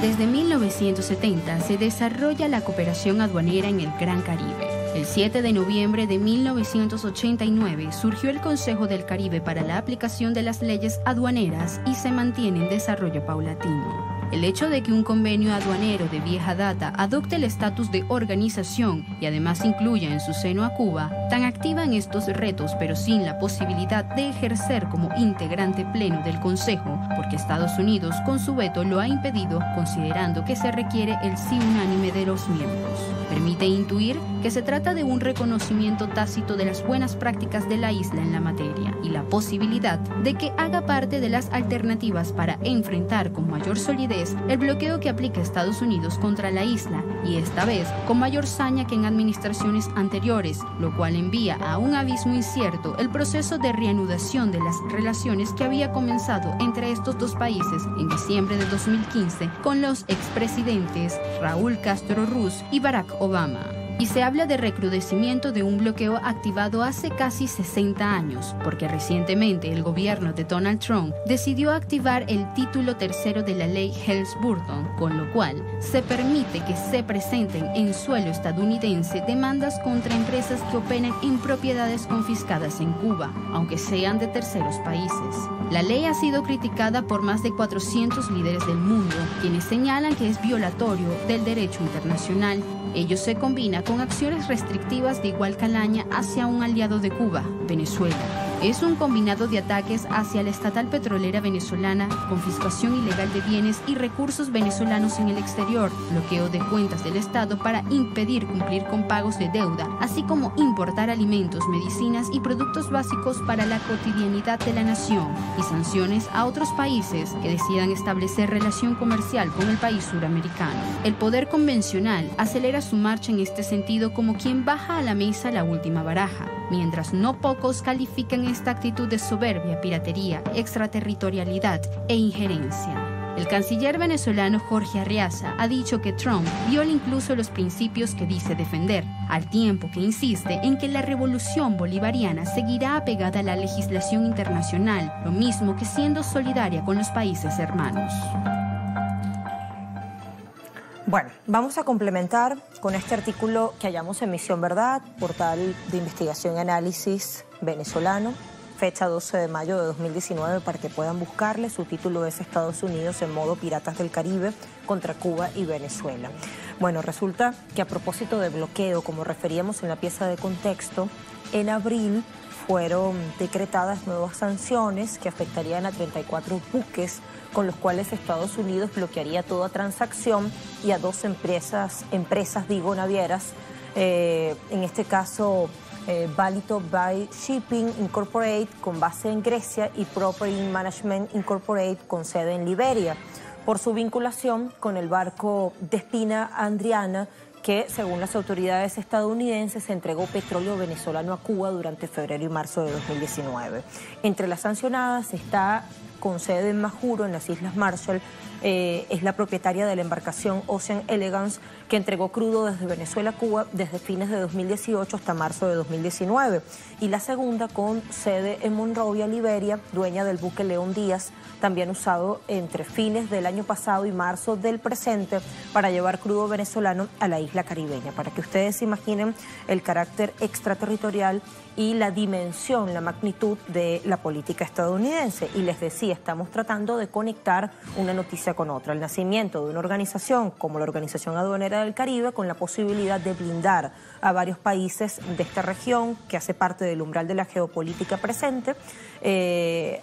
Desde 1970 se desarrolla la cooperación aduanera en el Gran Caribe. El 7 de noviembre de 1989 surgió el Consejo del Caribe para la aplicación de las leyes aduaneras y se mantiene en desarrollo paulatino. El hecho de que un convenio aduanero de vieja data adopte el estatus de organización y además incluya en su seno a Cuba, tan activa en estos retos pero sin la posibilidad de ejercer como integrante pleno del Consejo, porque Estados Unidos con su veto lo ha impedido, considerando que se requiere el sí unánime de los miembros. Permite intuir que se trata de un reconocimiento tácito de las buenas prácticas de la isla en la materia y la posibilidad de que haga parte de las alternativas para enfrentar con mayor solidez el bloqueo que aplica Estados Unidos contra la isla, y esta vez con mayor saña que en administraciones anteriores, lo cual envía a un abismo incierto el proceso de reanudación de las relaciones que había comenzado entre estos dos países en diciembre de 2015 con los expresidentes Raúl Castro Ruz y Barack Obama. Y se habla de recrudecimiento de un bloqueo activado hace casi 60 años, porque recientemente el gobierno de Donald Trump decidió activar el título tercero de la ley Helms-Burton, con lo cual se permite que se presenten en suelo estadounidense demandas contra empresas que operan en propiedades confiscadas en Cuba, aunque sean de terceros países. La ley ha sido criticada por más de 400 líderes del mundo, quienes señalan que es violatorio del derecho internacional. Ello se combina con acciones restrictivas de igual calaña hacia un aliado de Cuba, Venezuela. Es un combinado de ataques hacia la estatal petrolera venezolana, confiscación ilegal de bienes y recursos venezolanos en el exterior, bloqueo de cuentas del Estado para impedir cumplir con pagos de deuda, así como importar alimentos, medicinas y productos básicos para la cotidianidad de la nación, y sanciones a otros países que decidan establecer relación comercial con el país suramericano. El poder convencional acelera su marcha en este sentido como quien baja a la mesa la última baraja, mientras no pocos califican esta actitud de soberbia, piratería, extraterritorialidad e injerencia. El canciller venezolano Jorge Arriaza ha dicho que Trump viola incluso los principios que dice defender, al tiempo que insiste en que la revolución bolivariana seguirá apegada a la legislación internacional, lo mismo que siendo solidaria con los países hermanos. Bueno, vamos a complementar con este artículo que hallamos en Misión Verdad, portal de investigación y análisis venezolano, fecha 12 de mayo de 2019, para que puedan buscarle. Su título es Estados Unidos en modo Piratas del Caribe contra Cuba y Venezuela. Bueno, resulta que a propósito de bloqueo, como referíamos en la pieza de contexto, en abril fueron decretadas nuevas sanciones que afectarían a 34 buques con los cuales Estados Unidos bloquearía toda transacción, y a dos empresas navieras, en este caso Valito Bay Shipping Incorporated con base en Grecia y Property Management Incorporated con sede en Liberia, por su vinculación con el barco Despina Andriana, que según las autoridades estadounidenses entregó petróleo venezolano a Cuba durante febrero y marzo de 2019. Entre las sancionadas está, con sede en Majuro, en las Islas Marshall, es la propietaria de la embarcación Ocean Elegance, que entregó crudo desde Venezuela a Cuba desde fines de 2018 hasta marzo de 2019. Y la segunda, con sede en Monrovia, Liberia, dueña del buque León Díaz, también usado entre fines del año pasado y marzo del presente para llevar crudo venezolano a la isla caribeña. Para que ustedes imaginen el carácter extraterritorial y la dimensión, la magnitud de la política estadounidense. Y les decía, estamos tratando de conectar una noticia con otra. El nacimiento de una organización como la Organización Aduanera del Caribe, con la posibilidad de blindar a varios países de esta región, que hace parte del umbral de la geopolítica presente,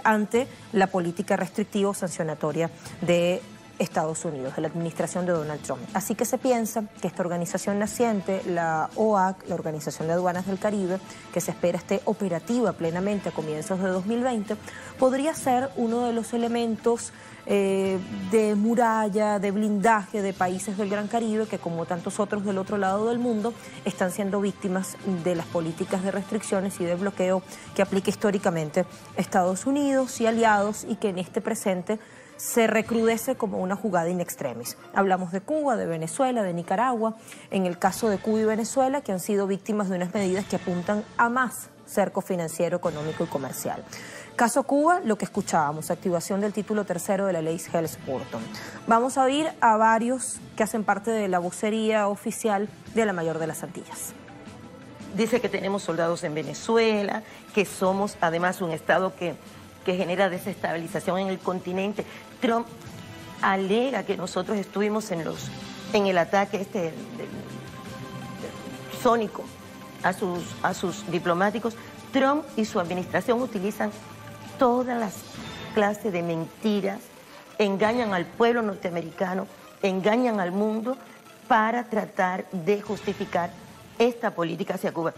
ante la política restrictiva o sancionatoria de Estados Unidos, de la administración de Donald Trump. Así que se piensa que esta organización naciente, la OAC, la Organización de Aduanas del Caribe, que se espera esté operativa plenamente a comienzos de 2020, podría ser uno de los elementos de muralla, de blindaje de países del Gran Caribe que, como tantos otros del otro lado del mundo, están siendo víctimas de las políticas de restricciones y de bloqueo que aplica históricamente Estados Unidos y aliados, y que en este presente se recrudece como una jugada in extremis. Hablamos de Cuba, de Venezuela, de Nicaragua. En el caso de Cuba y Venezuela, que han sido víctimas de unas medidas que apuntan a más cerco financiero, económico y comercial. Caso Cuba, lo que escuchábamos, activación del título tercero de la ley Helms-Burton. Vamos a oír a varios que hacen parte de la vocería oficial de la Mayor de las Antillas. Dice que tenemos soldados en Venezuela, que somos además un estado que genera desestabilización en el continente. Trump alega que nosotros estuvimos en el ataque sónico a sus diplomáticos. Trump y su administración utilizan todas las clases de mentiras, engañan al pueblo norteamericano, engañan al mundo para tratar de justificar esta política hacia Cuba.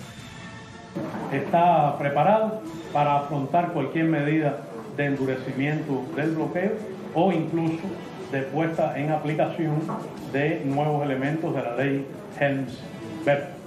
Está preparado para afrontar cualquier medida de endurecimiento del bloqueo o incluso de puesta en aplicación de nuevos elementos de la ley Helms-Burton.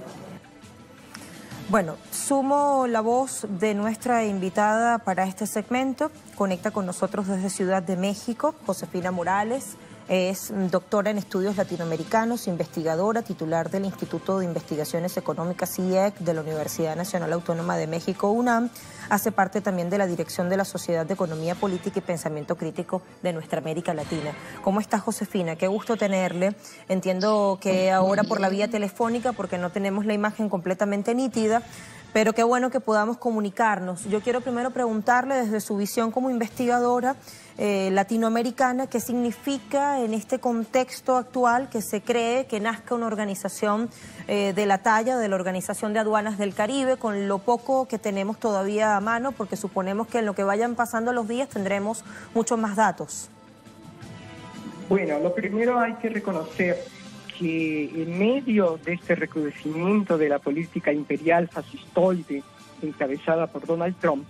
Bueno, sumo la voz de nuestra invitada para este segmento. Conecta con nosotros desde Ciudad de México, Josefina Morales. Es doctora en estudios latinoamericanos, investigadora, titular del Instituto de Investigaciones Económicas IEC de la Universidad Nacional Autónoma de México, UNAM. Hace parte también de la dirección de la Sociedad de Economía Política y Pensamiento Crítico de nuestra América Latina. ¿Cómo está, Josefina? Qué gusto tenerle. Entiendo que ahora por la vía telefónica, porque no tenemos la imagen completamente nítida, pero qué bueno que podamos comunicarnos. Yo quiero primero preguntarle desde su visión como investigadora latinoamericana, ¿qué significa en este contexto actual que se cree que nazca una organización de la talla de la Organización de Aduanas del Caribe, con lo poco que tenemos todavía a mano, porque suponemos que en lo que vayan pasando los días tendremos muchos más datos? Bueno, lo primero hay que reconocer que en medio de este recrudecimiento de la política imperial fascistoide encabezada por Donald Trump,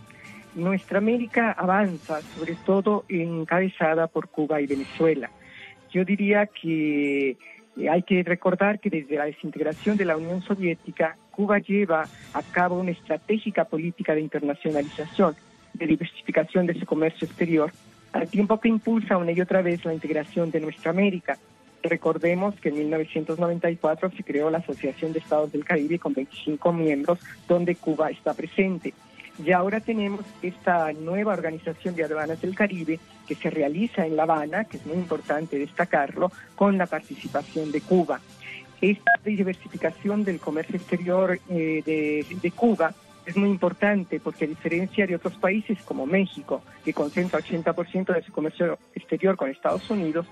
nuestra América avanza, sobre todo encabezada por Cuba y Venezuela. Yo diría que hay que recordar que desde la desintegración de la Unión Soviética, Cuba lleva a cabo una estratégica política de internacionalización, de diversificación de su comercio exterior, al tiempo que impulsa una y otra vez la integración de nuestra América. Recordemos que en 1994 se creó la Asociación de Estados del Caribe con 25 miembros, donde Cuba está presente. Y ahora tenemos esta nueva Organización de Aduanas del Caribe que se realiza en La Habana, que es muy importante destacarlo, con la participación de Cuba. Esta diversificación del comercio exterior de Cuba es muy importante porque, a diferencia de otros países como México, que concentra 80% de su comercio exterior con Estados Unidos,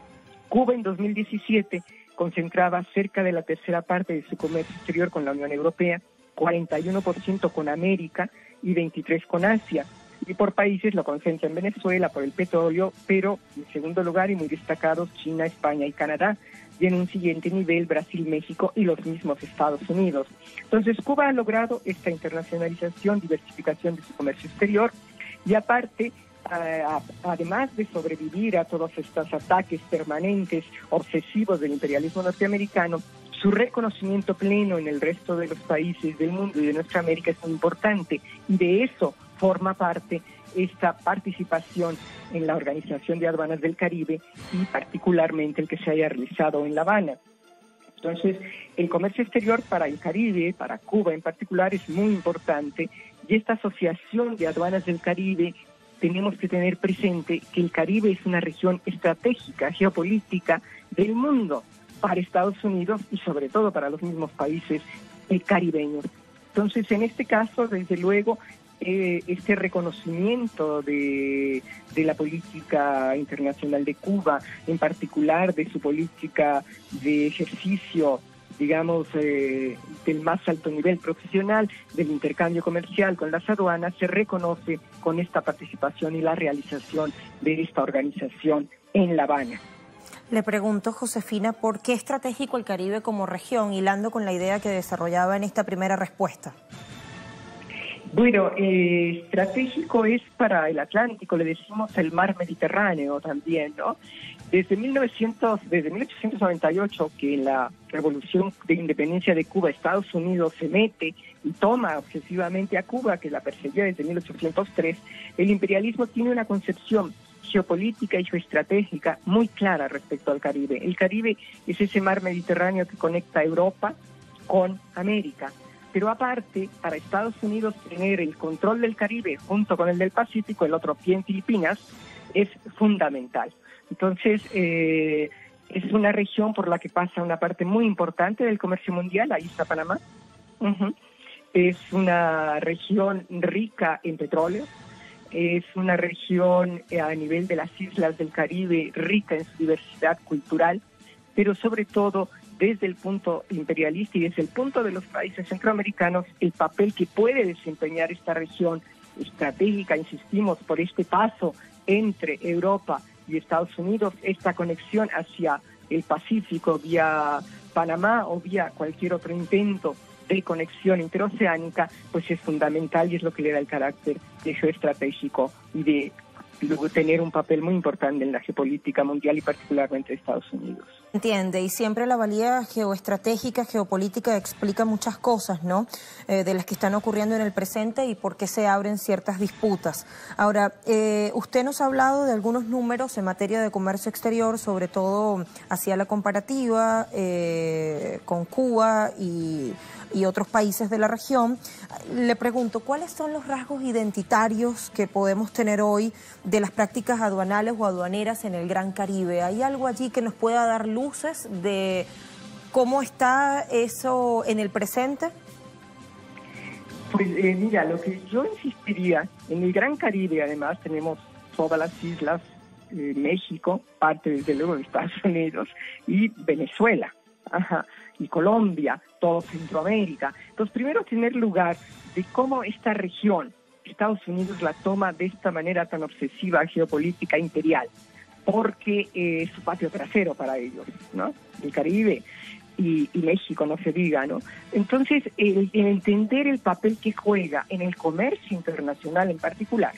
Cuba en 2017 concentraba cerca de la tercera parte de su comercio exterior con la Unión Europea, 41% con América y 23% con Asia. Y por países lo concentra en Venezuela por el petróleo, pero en segundo lugar y muy destacados China, España y Canadá, y en un siguiente nivel Brasil, México y los mismos Estados Unidos. Entonces Cuba ha logrado esta internacionalización, diversificación de su comercio exterior y aparte, además de sobrevivir a todos estos ataques permanentes, obsesivos del imperialismo norteamericano, su reconocimiento pleno en el resto de los países del mundo y de nuestra América es muy importante, y de eso forma parte esta participación en la Organización de Aduanas del Caribe y particularmente el que se haya realizado en La Habana. Entonces, el comercio exterior para el Caribe, para Cuba en particular, es muy importante, y esta Asociación de Aduanas del Caribe, tenemos que tener presente que el Caribe es una región estratégica, geopolítica del mundo para Estados Unidos y sobre todo para los mismos países caribeños. Entonces, en este caso, desde luego, este reconocimiento de la política internacional de Cuba, en particular de su política de ejercicio, digamos, del más alto nivel profesional, del intercambio comercial con las aduanas, se reconoce con esta participación y la realización de esta organización en La Habana. Le pregunto, Josefina, ¿por qué estratégico el Caribe como región, hilando con la idea que desarrollaba en esta primera respuesta? Bueno, estratégico es para el Atlántico, le decimos el mar Mediterráneo también, ¿no? Desde 1898, que en la Revolución de Independencia de Cuba, Estados Unidos se mete y toma obsesivamente a Cuba, que la perseguía desde 1803, el imperialismo tiene una concepción geopolítica y geoestratégica muy clara respecto al Caribe. El Caribe es ese mar Mediterráneo que conecta Europa con América. Pero aparte, para Estados Unidos tener el control del Caribe junto con el del Pacífico, el otro pie en Filipinas, es fundamental. Entonces, es una región por la que pasa una parte muy importante del comercio mundial, ahí está Panamá. Es una región rica en petróleo, es una región a nivel de las islas del Caribe rica en su diversidad cultural, pero sobre todo desde el punto imperialista y desde el punto de los países centroamericanos, el papel que puede desempeñar esta región estratégica, insistimos, por este paso entre Europa y Estados Unidos, esta conexión hacia el Pacífico vía Panamá o vía cualquier otro intento de conexión interoceánica, pues es fundamental y es lo que le da el carácter de geoestratégico y de luego tener un papel muy importante en la geopolítica mundial y particularmente de Estados Unidos. Entiende, y siempre la valía geoestratégica, geopolítica explica muchas cosas, ¿no? De las que están ocurriendo en el presente y por qué se abren ciertas disputas. Ahora, usted nos ha hablado de algunos números en materia de comercio exterior, sobre todo hacia la comparativa con Cuba y otros países de la región. Le pregunto, ¿cuáles son los rasgos identitarios que podemos tener hoy de las prácticas aduanales o aduaneras en el Gran Caribe? ¿Hay algo allí que nos pueda dar luces de cómo está eso en el presente? Pues mira, lo que yo insistiría, en el Gran Caribe además tenemos todas las islas, México, parte desde luego de Estados Unidos, y Venezuela. Y Colombia, todo Centroamérica. Entonces, primero tener lugar de cómo esta región, Estados Unidos la toma de esta manera tan obsesiva, geopolítica, imperial, porque es su patio trasero para ellos, ¿no? El Caribe y México, no se diga, ¿no? Entonces, el entender el papel que juega en el comercio internacional en particular,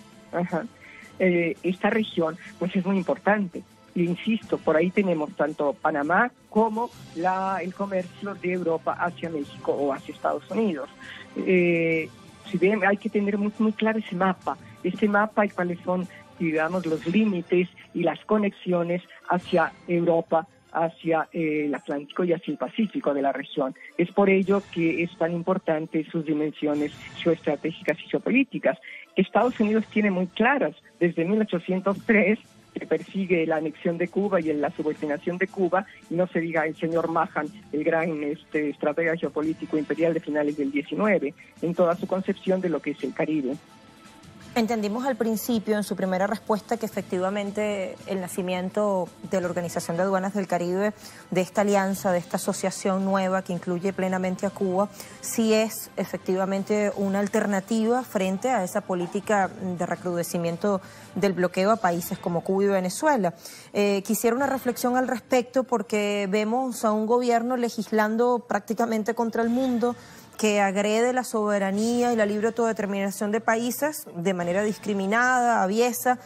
esta región, pues es muy importante. Y insisto, por ahí tenemos tanto Panamá como el comercio de Europa hacia México o hacia Estados Unidos. Si bien hay que tener muy, muy claro ese mapa y cuáles son, digamos, los límites y las conexiones hacia Europa, hacia el Atlántico y hacia el Pacífico de la región. Es por ello que es tan importante sus dimensiones geoestratégicas y geopolíticas. Estados Unidos tiene muy claras desde 1803 que persigue la anexión de Cuba y la subordinación de Cuba, y no se diga el señor Mahan, el gran estratega geopolítico imperial de finales del 19, en toda su concepción de lo que es el Caribe. Entendimos al principio, en su primera respuesta, que efectivamente el nacimiento de la Organización de Aduanas del Caribe, de esta alianza, de esta asociación nueva que incluye plenamente a Cuba, sí es efectivamente una alternativa frente a esa política de recrudecimiento del bloqueo a países como Cuba y Venezuela. Quisiera una reflexión al respecto porque vemos a un gobierno legislando prácticamente contra el mundo, que agrede la soberanía y la libre autodeterminación de países de manera discriminada, aviesa,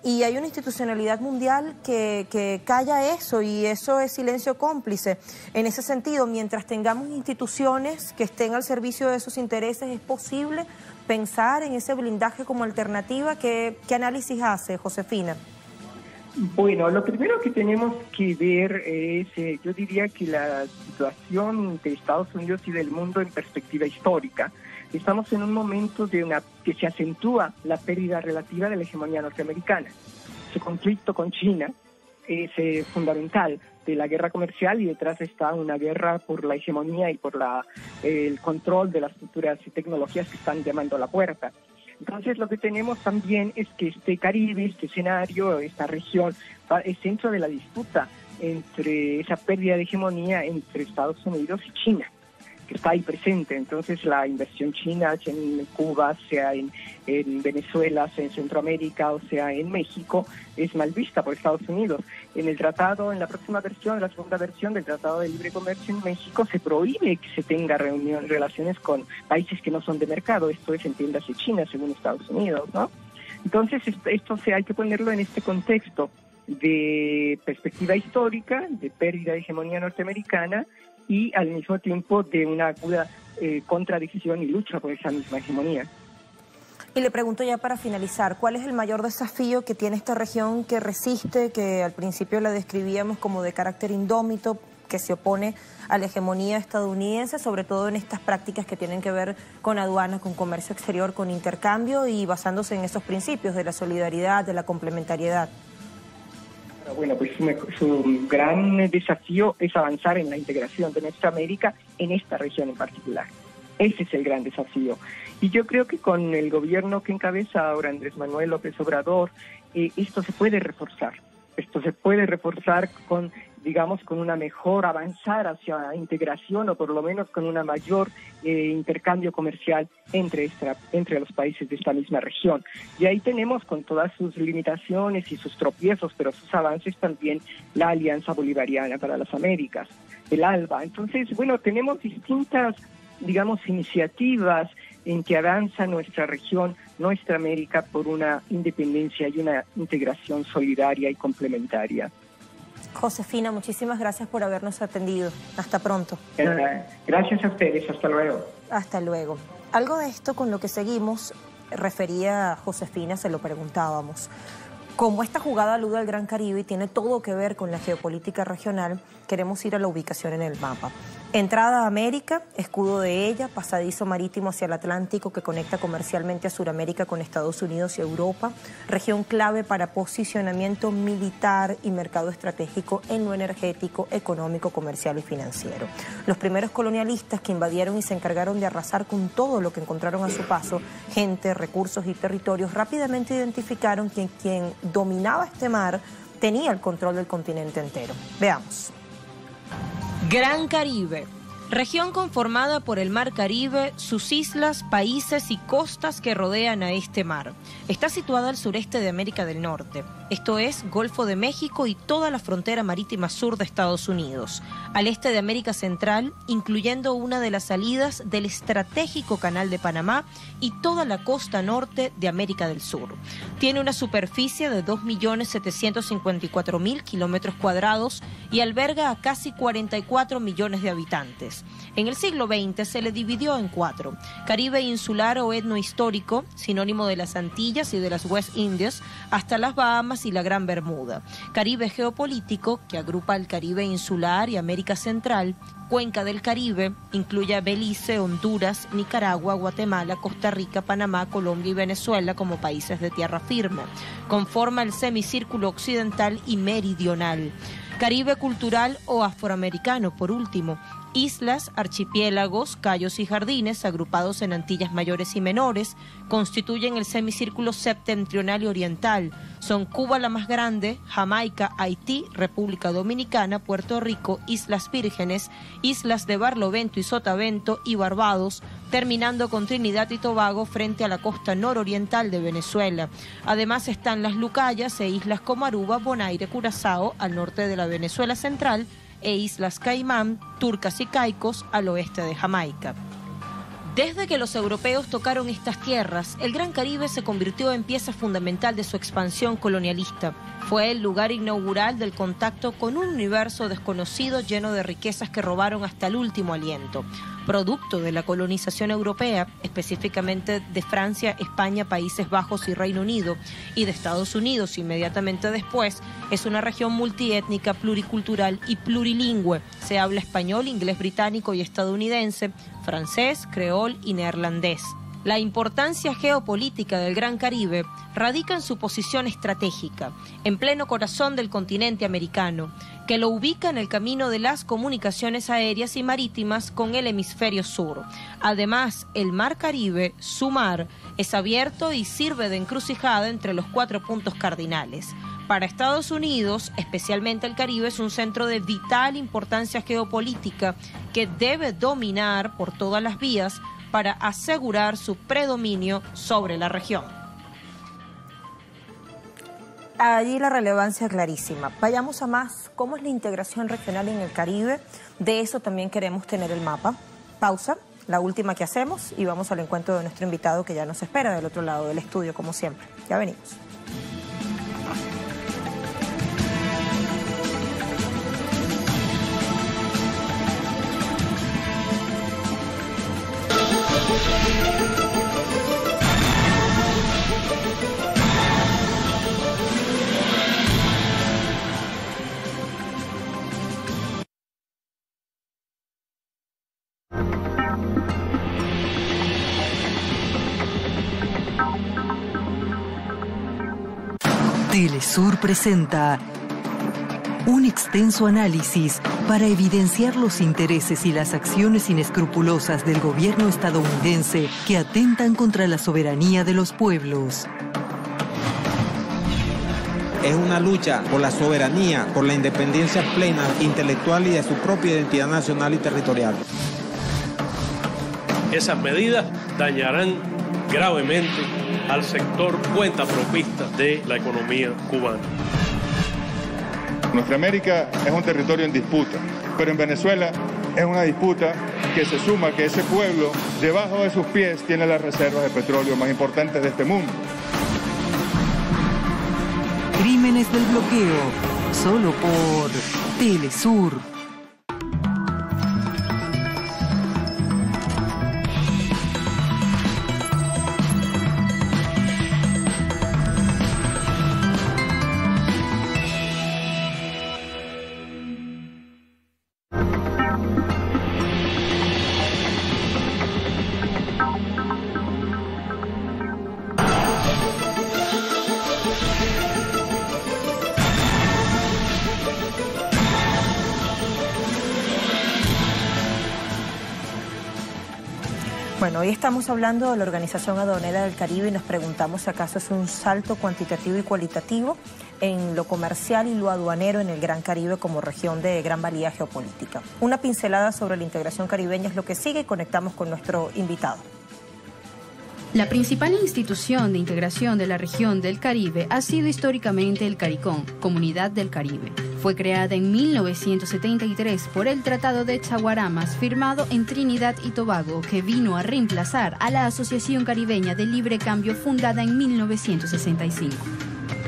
y hay una institucionalidad mundial que calla eso, y eso es silencio cómplice. En ese sentido, mientras tengamos instituciones que estén al servicio de esos intereses, ¿es posible pensar en ese blindaje como alternativa? ¿Qué análisis hace, Josefina? Bueno, lo primero que tenemos que ver es, yo diría que la situación de Estados Unidos y del mundo en perspectiva histórica. Estamos en un momento que se acentúa la pérdida relativa de la hegemonía norteamericana. Su conflicto con China es fundamental de la guerra comercial, y detrás está una guerra por la hegemonía y por el control de las futuras tecnologías que están llamando a la puerta. Entonces, lo que tenemos también es que este Caribe, este escenario, esta región, es centro de la disputa entre esa pérdida de hegemonía entre Estados Unidos y China, que está ahí presente. Entonces, la inversión china, sea en Cuba, sea en Venezuela, sea en Centroamérica o sea en México, es mal vista por Estados Unidos. En el tratado, en la próxima versión, la segunda versión del Tratado de Libre Comercio en México, se prohíbe que se tenga relaciones con países que no son de mercado. Esto es, entiéndase, China, según Estados Unidos, ¿no? Entonces, esto hay que ponerlo en este contexto de perspectiva histórica, de pérdida de hegemonía norteamericana, y al mismo tiempo de una aguda contradicción y lucha por esa misma hegemonía. Y le pregunto ya para finalizar, ¿cuál es el mayor desafío que tiene esta región que resiste, que al principio la describíamos como de carácter indómito, que se opone a la hegemonía estadounidense, sobre todo en estas prácticas que tienen que ver con aduanas, con comercio exterior, con intercambio y basándose en esos principios de la solidaridad, de la complementariedad? Bueno, pues su gran desafío es avanzar en la integración de nuestra América en esta región en particular. Ese es el gran desafío. Y yo creo que con el gobierno que encabeza ahora Andrés Manuel López Obrador, esto se puede reforzar. Esto se puede reforzar con, digamos, con una mejor avanzar hacia integración o por lo menos con una mayor intercambio comercial entre los países de esta misma región. Y ahí tenemos, con todas sus limitaciones y sus tropiezos, pero sus avances también, la Alianza Bolivariana para las Américas, el ALBA. Entonces, bueno, tenemos distintas, digamos, iniciativas en que avanza nuestra región, nuestra América, por una independencia y una integración solidaria y complementaria. Josefina, muchísimas gracias por habernos atendido. Hasta pronto. Gracias a ustedes. Hasta luego. Hasta luego. Algo de esto con lo que seguimos, refería a Josefina, se lo preguntábamos. Como esta jugada alude al Gran Caribe y tiene todo que ver con la geopolítica regional, queremos ir a la ubicación en el mapa. Entrada a América, escudo de ella, pasadizo marítimo hacia el Atlántico que conecta comercialmente a Sudamérica con Estados Unidos y Europa, región clave para posicionamiento militar y mercado estratégico en lo energético, económico, comercial y financiero. Los primeros colonialistas que invadieron y se encargaron de arrasar con todo lo que encontraron a su paso, gente, recursos y territorios, rápidamente identificaron que quien dominaba este mar tenía el control del continente entero. Veamos. Gran Caribe, región conformada por el Mar Caribe, sus islas, países y costas que rodean a este mar. Está situada al sureste de América del Norte, esto es Golfo de México y toda la frontera marítima sur de Estados Unidos, al este de América Central, incluyendo una de las salidas del estratégico Canal de Panamá y toda la costa norte de América del Sur. Tiene una superficie de 2.754.000 kilómetros cuadrados y alberga a casi 44 millones de habitantes. En el siglo XX se le dividió en 4. Caribe insular o etnohistórico, sinónimo de las Antillas y de las West Indies, hasta las Bahamas y la Gran Bermuda. Caribe geopolítico, que agrupa el Caribe insular y América Central. Cuenca del Caribe, incluye a Belice, Honduras, Nicaragua, Guatemala, Costa Rica, Panamá, Colombia y Venezuela como países de tierra firme. Conforma el semicírculo occidental y meridional. Caribe cultural o afroamericano, por último. Islas, archipiélagos, cayos y jardines agrupados en Antillas mayores y menores constituyen el semicírculo septentrional y oriental. Son Cuba la más grande, Jamaica, Haití, República Dominicana, Puerto Rico, Islas Vírgenes, Islas de Barlovento y Sotavento y Barbados, terminando con Trinidad y Tobago frente a la costa nororiental de Venezuela. Además están las Lucayas e islas como Aruba, Bonaire, Curazao al norte de la Venezuela central e Islas Caimán, Turcas y Caicos al oeste de Jamaica. Desde que los europeos tocaron estas tierras, el Gran Caribe se convirtió en pieza fundamental de su expansión colonialista. Fue el lugar inaugural del contacto con un universo desconocido lleno de riquezas que robaron hasta el último aliento. Producto de la colonización europea, específicamente de Francia, España, Países Bajos y Reino Unido, y de Estados Unidos inmediatamente después, es una región multiétnica, pluricultural y plurilingüe. Se habla español, inglés británico y estadounidense, francés, creol y neerlandés. La importancia geopolítica del Gran Caribe radica en su posición estratégica, en pleno corazón del continente americano, que lo ubica en el camino de las comunicaciones aéreas y marítimas con el hemisferio sur. Además, el Mar Caribe, su mar, es abierto y sirve de encrucijada entre los 4 puntos cardinales. Para Estados Unidos, especialmente el Caribe, es un centro de vital importancia geopolítica que debe dominar por todas las vías para asegurar su predominio sobre la región. Allí la relevancia clarísima. Vayamos a más. ¿Cómo es la integración regional en el Caribe? De eso también queremos tener el mapa. Pausa, la última que hacemos, y vamos al encuentro de nuestro invitado que ya nos espera del otro lado del estudio, como siempre. Ya venimos. Telesur presenta un extenso análisis para evidenciar los intereses y las acciones inescrupulosas del gobierno estadounidense que atentan contra la soberanía de los pueblos. Es una lucha por la soberanía, por la independencia plena, intelectual y de su propia identidad nacional y territorial. Esas medidas dañarán gravemente al sector cuentapropista de la economía cubana. Nuestra América es un territorio en disputa, pero en Venezuela es una disputa que se suma que ese pueblo, debajo de sus pies, tiene las reservas de petróleo más importantes de este mundo. Crímenes del bloqueo, solo por Telesur. Bueno, hoy estamos hablando de la Organización Aduanera del Caribe y nos preguntamos si acaso es un salto cuantitativo y cualitativo en lo comercial y lo aduanero en el Gran Caribe como región de gran valía geopolítica. Una pincelada sobre la integración caribeña es lo que sigue y conectamos con nuestro invitado. La principal institución de integración de la región del Caribe ha sido históricamente el CARICOM, Comunidad del Caribe. Fue creada en 1973 por el Tratado de Chaguaramas, firmado en Trinidad y Tobago, que vino a reemplazar a la Asociación Caribeña de Libre Cambio, fundada en 1965.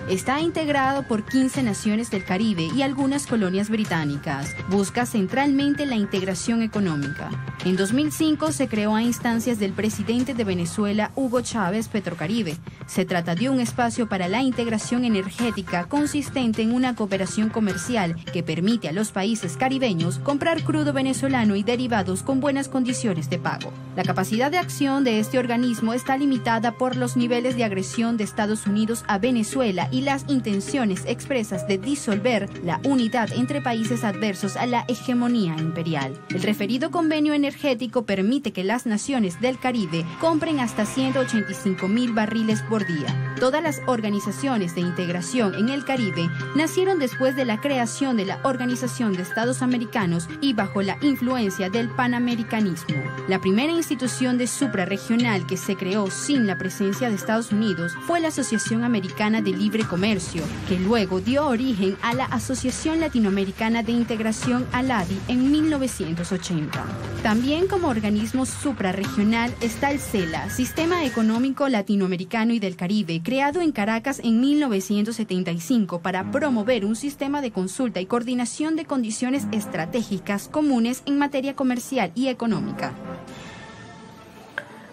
Está integrado por 15 naciones del Caribe y algunas colonias británicas. Busca centralmente la integración económica. En 2005 se creó a instancias del presidente de Venezuela, Hugo Chávez, Petrocaribe. Se trata de un espacio para la integración energética consistente en una cooperación comercial que permite a los países caribeños comprar crudo venezolano y derivados con buenas condiciones de pago. La capacidad de acción de este organismo está limitada por los niveles de agresión de Estados Unidos a Venezuela y las intenciones expresas de disolver la unidad entre países adversos a la hegemonía imperial. El referido convenio energético permite que las naciones del Caribe compren hasta 185.000 barriles por día. Todas las organizaciones de integración en el Caribe nacieron después de la creación de la Organización de Estados Americanos y bajo la influencia del panamericanismo. La primera institución de suprarregional que se creó sin la presencia de Estados Unidos fue la Asociación Americana de Libre Comercio, que luego dio origen a la Asociación Latinoamericana de Integración, ALADI, en 1980. También como organismo suprarregional está el CELA, Sistema Económico Latinoamericano y del Caribe, creado en Caracas en 1975 para promover un sistema de consulta y coordinación de condiciones estratégicas comunes en materia comercial y económica.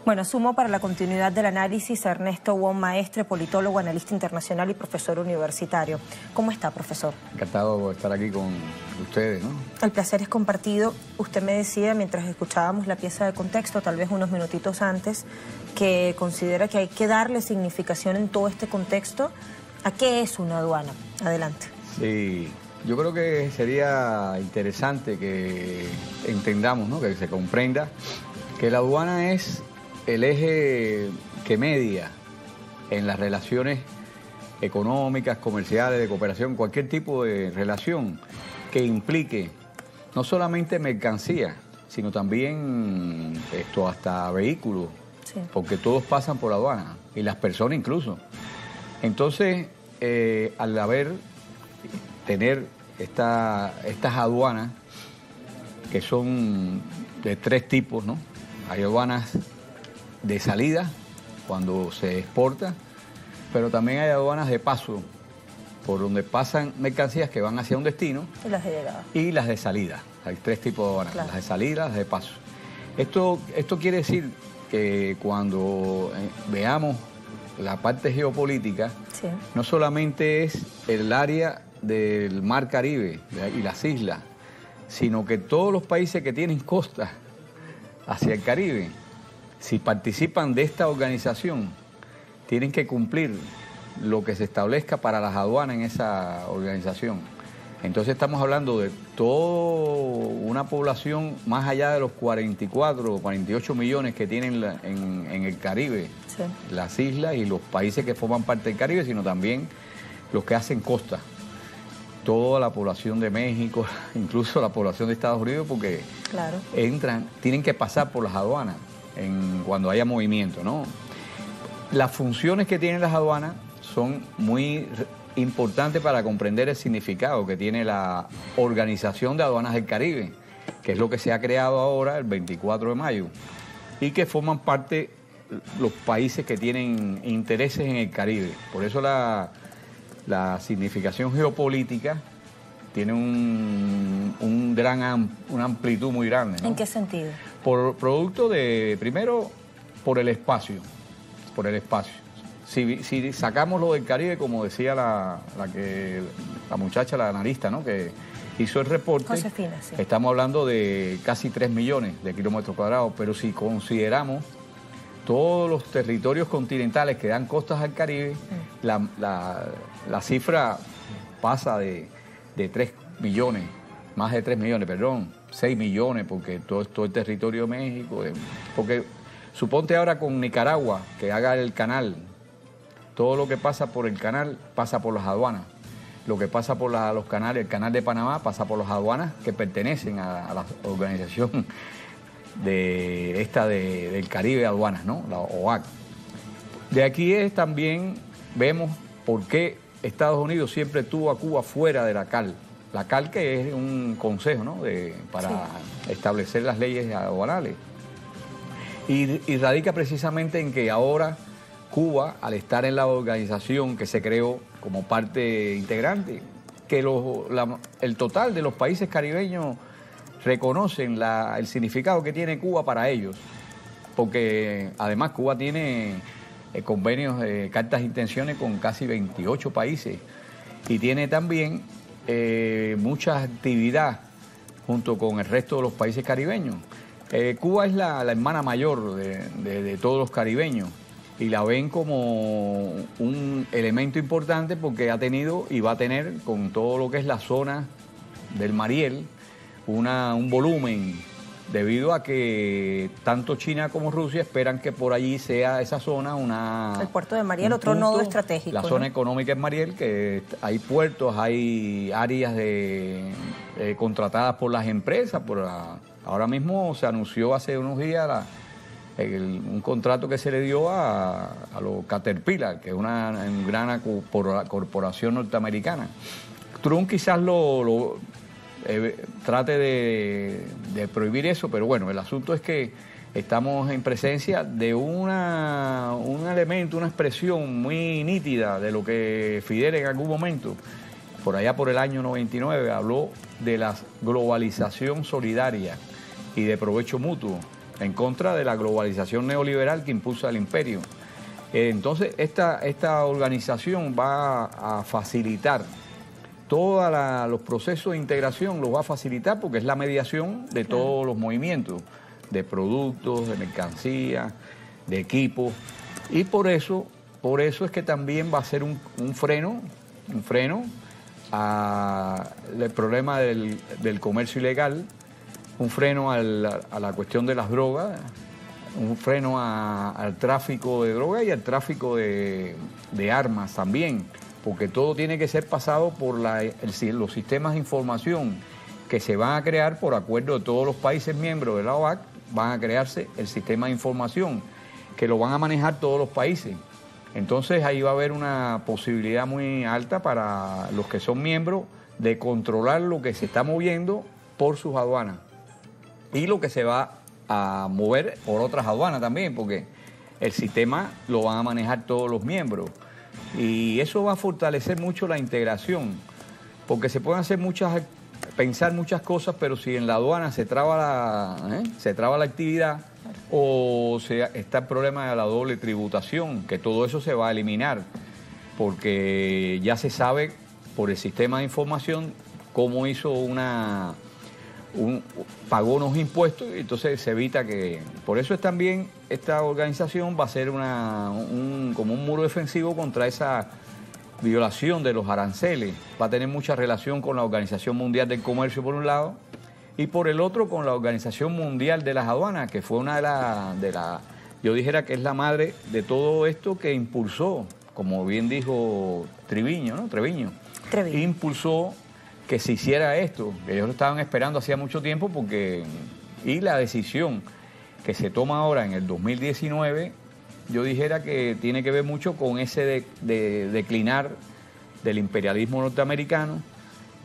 Bueno, sumo para la continuidad del análisis a Ernesto Wong Maestre, politólogo, analista internacional y profesor universitario. ¿Cómo está, profesor? Encantado de estar aquí con ustedes, ¿no? El placer es compartido. Usted me decía, mientras escuchábamos la pieza de contexto, tal vez unos minutitos antes, que considera que hay que darle significación en todo este contexto a qué es una aduana. Adelante. Sí, yo creo que sería interesante que entendamos, ¿no? Que se comprenda que la aduana es el eje que media en las relaciones económicas, comerciales, de cooperación, cualquier tipo de relación que implique no solamente mercancía, sino también hasta vehículos, sí, porque todos pasan por aduana, y las personas incluso. Entonces, al tener estas aduanas, que son de tres tipos, ¿no? Hay aduanas de salida, cuando se exporta, pero también hay aduanas de paso, por donde pasan mercancías que van hacia un destino. Y las de llegada. Y las de salida. Hay tres tipos de aduanas, claro, las de salida, las de paso. Esto quiere decir que cuando veamos la parte geopolítica, sí, no solamente es el área del Mar Caribe y las islas, sino que todos los países que tienen costa hacia el Caribe, si participan de esta organización, tienen que cumplir lo que se establezca para las aduanas en esa organización. Entonces estamos hablando de toda una población más allá de los 44 o 48 millones que tienen en el Caribe, sí, las islas y los países que forman parte del Caribe, sino también los que hacen costa. Toda la población de México, incluso la población de Estados Unidos, porque claro, tienen que pasar por las aduanas cuando haya movimiento, ¿no? Las funciones que tienen las aduanas son muy importante para comprender el significado que tiene la Organización de Aduanas del Caribe, que es lo que se ha creado ahora el 24 de mayo, y que forman parte los países que tienen intereses en el Caribe. Por eso la significación geopolítica tiene una amplitud muy grande, ¿no? ¿En qué sentido? Por producto de, primero, por el espacio. Si sacamos lo del Caribe, como decía la muchacha, la analista, ¿no?, que hizo el reporte, Josefina, sí, estamos hablando de casi 3 millones de kilómetros cuadrados, pero si consideramos todos los territorios continentales que dan costas al Caribe, la cifra pasa de 3 millones, más de 3 millones, perdón, 6 millones, porque todo el territorio de México, porque suponte ahora con Nicaragua, que haga el canal. Todo lo que pasa por el canal pasa por las aduanas. Lo que pasa por los canales, el canal de Panamá pasa por las aduanas que pertenecen a la organización del Caribe Aduanas, ¿no?, la OAC. De aquí también vemos por qué Estados Unidos siempre tuvo a Cuba fuera de la CAL. La CAL, que es un consejo, ¿no?, para establecer las leyes aduanales. Y radica precisamente en que ahora Cuba, al estar en la organización que se creó como parte integrante, que el total de los países caribeños reconocen el significado que tiene Cuba para ellos, porque además Cuba tiene convenios, cartas de intenciones con casi 28 países y tiene también mucha actividad junto con el resto de los países caribeños. Cuba es la hermana mayor de todos los caribeños, y la ven como un elemento importante porque ha tenido y va a tener, con todo lo que es la zona del Mariel, un volumen, debido a que tanto China como Rusia esperan que por allí sea esa zona el puerto de Mariel, otro nodo estratégico. La zona económica en Mariel, que hay puertos, hay áreas contratadas por las empresas. Ahora mismo se anunció hace unos días un contrato que se le dio a los Caterpillar, que es una gran corporación norteamericana. Trump quizás trate de prohibir eso, pero bueno, el asunto es que estamos en presencia de un elemento, una expresión muy nítida de lo que Fidel en algún momento, por allá por el año 99, habló de la globalización solidaria y de provecho mutuo, en contra de la globalización neoliberal que impulsa el imperio. Entonces, esta organización va a facilitar todos los procesos de integración, los va a facilitar porque es la mediación de todos los movimientos, de productos, de mercancías, de equipos, y por eso es que también va a ser un freno al problema del comercio ilegal, un freno a la cuestión de las drogas, un freno al tráfico de drogas y al tráfico de armas también, porque todo tiene que ser pasado por los sistemas de información que se van a crear por acuerdo de todos los países miembros de la OAC. Van a crearse el sistema de información que lo van a manejar todos los países. Entonces ahí va a haber una posibilidad muy alta para los que son miembros de controlar lo que se está moviendo por sus aduanas y lo que se va a mover por otras aduanas también, porque el sistema lo van a manejar todos los miembros. Y eso va a fortalecer mucho la integración, porque se pueden hacer pensar muchas cosas, pero si en la aduana se traba la actividad, o está el problema de la doble tributación, que todo eso se va a eliminar, porque ya se sabe por el sistema de información cómo hizo pagó unos impuestos, y entonces se evita que... Por eso es también esta organización va a ser como un muro defensivo contra esa violación de los aranceles va a tener mucha relación con la Organización Mundial del Comercio por un lado y por el otro con la Organización Mundial de las Aduanas, que fue una de las yo dijera que es la madre de todo esto, que impulsó, como bien dijo Treviño, ¿no? Treviño. Impulsó que se hiciera esto, que ellos lo estaban esperando hacía mucho tiempo, y la decisión que se toma ahora en el 2019, yo dijera que tiene que ver mucho con ese de declinar del imperialismo norteamericano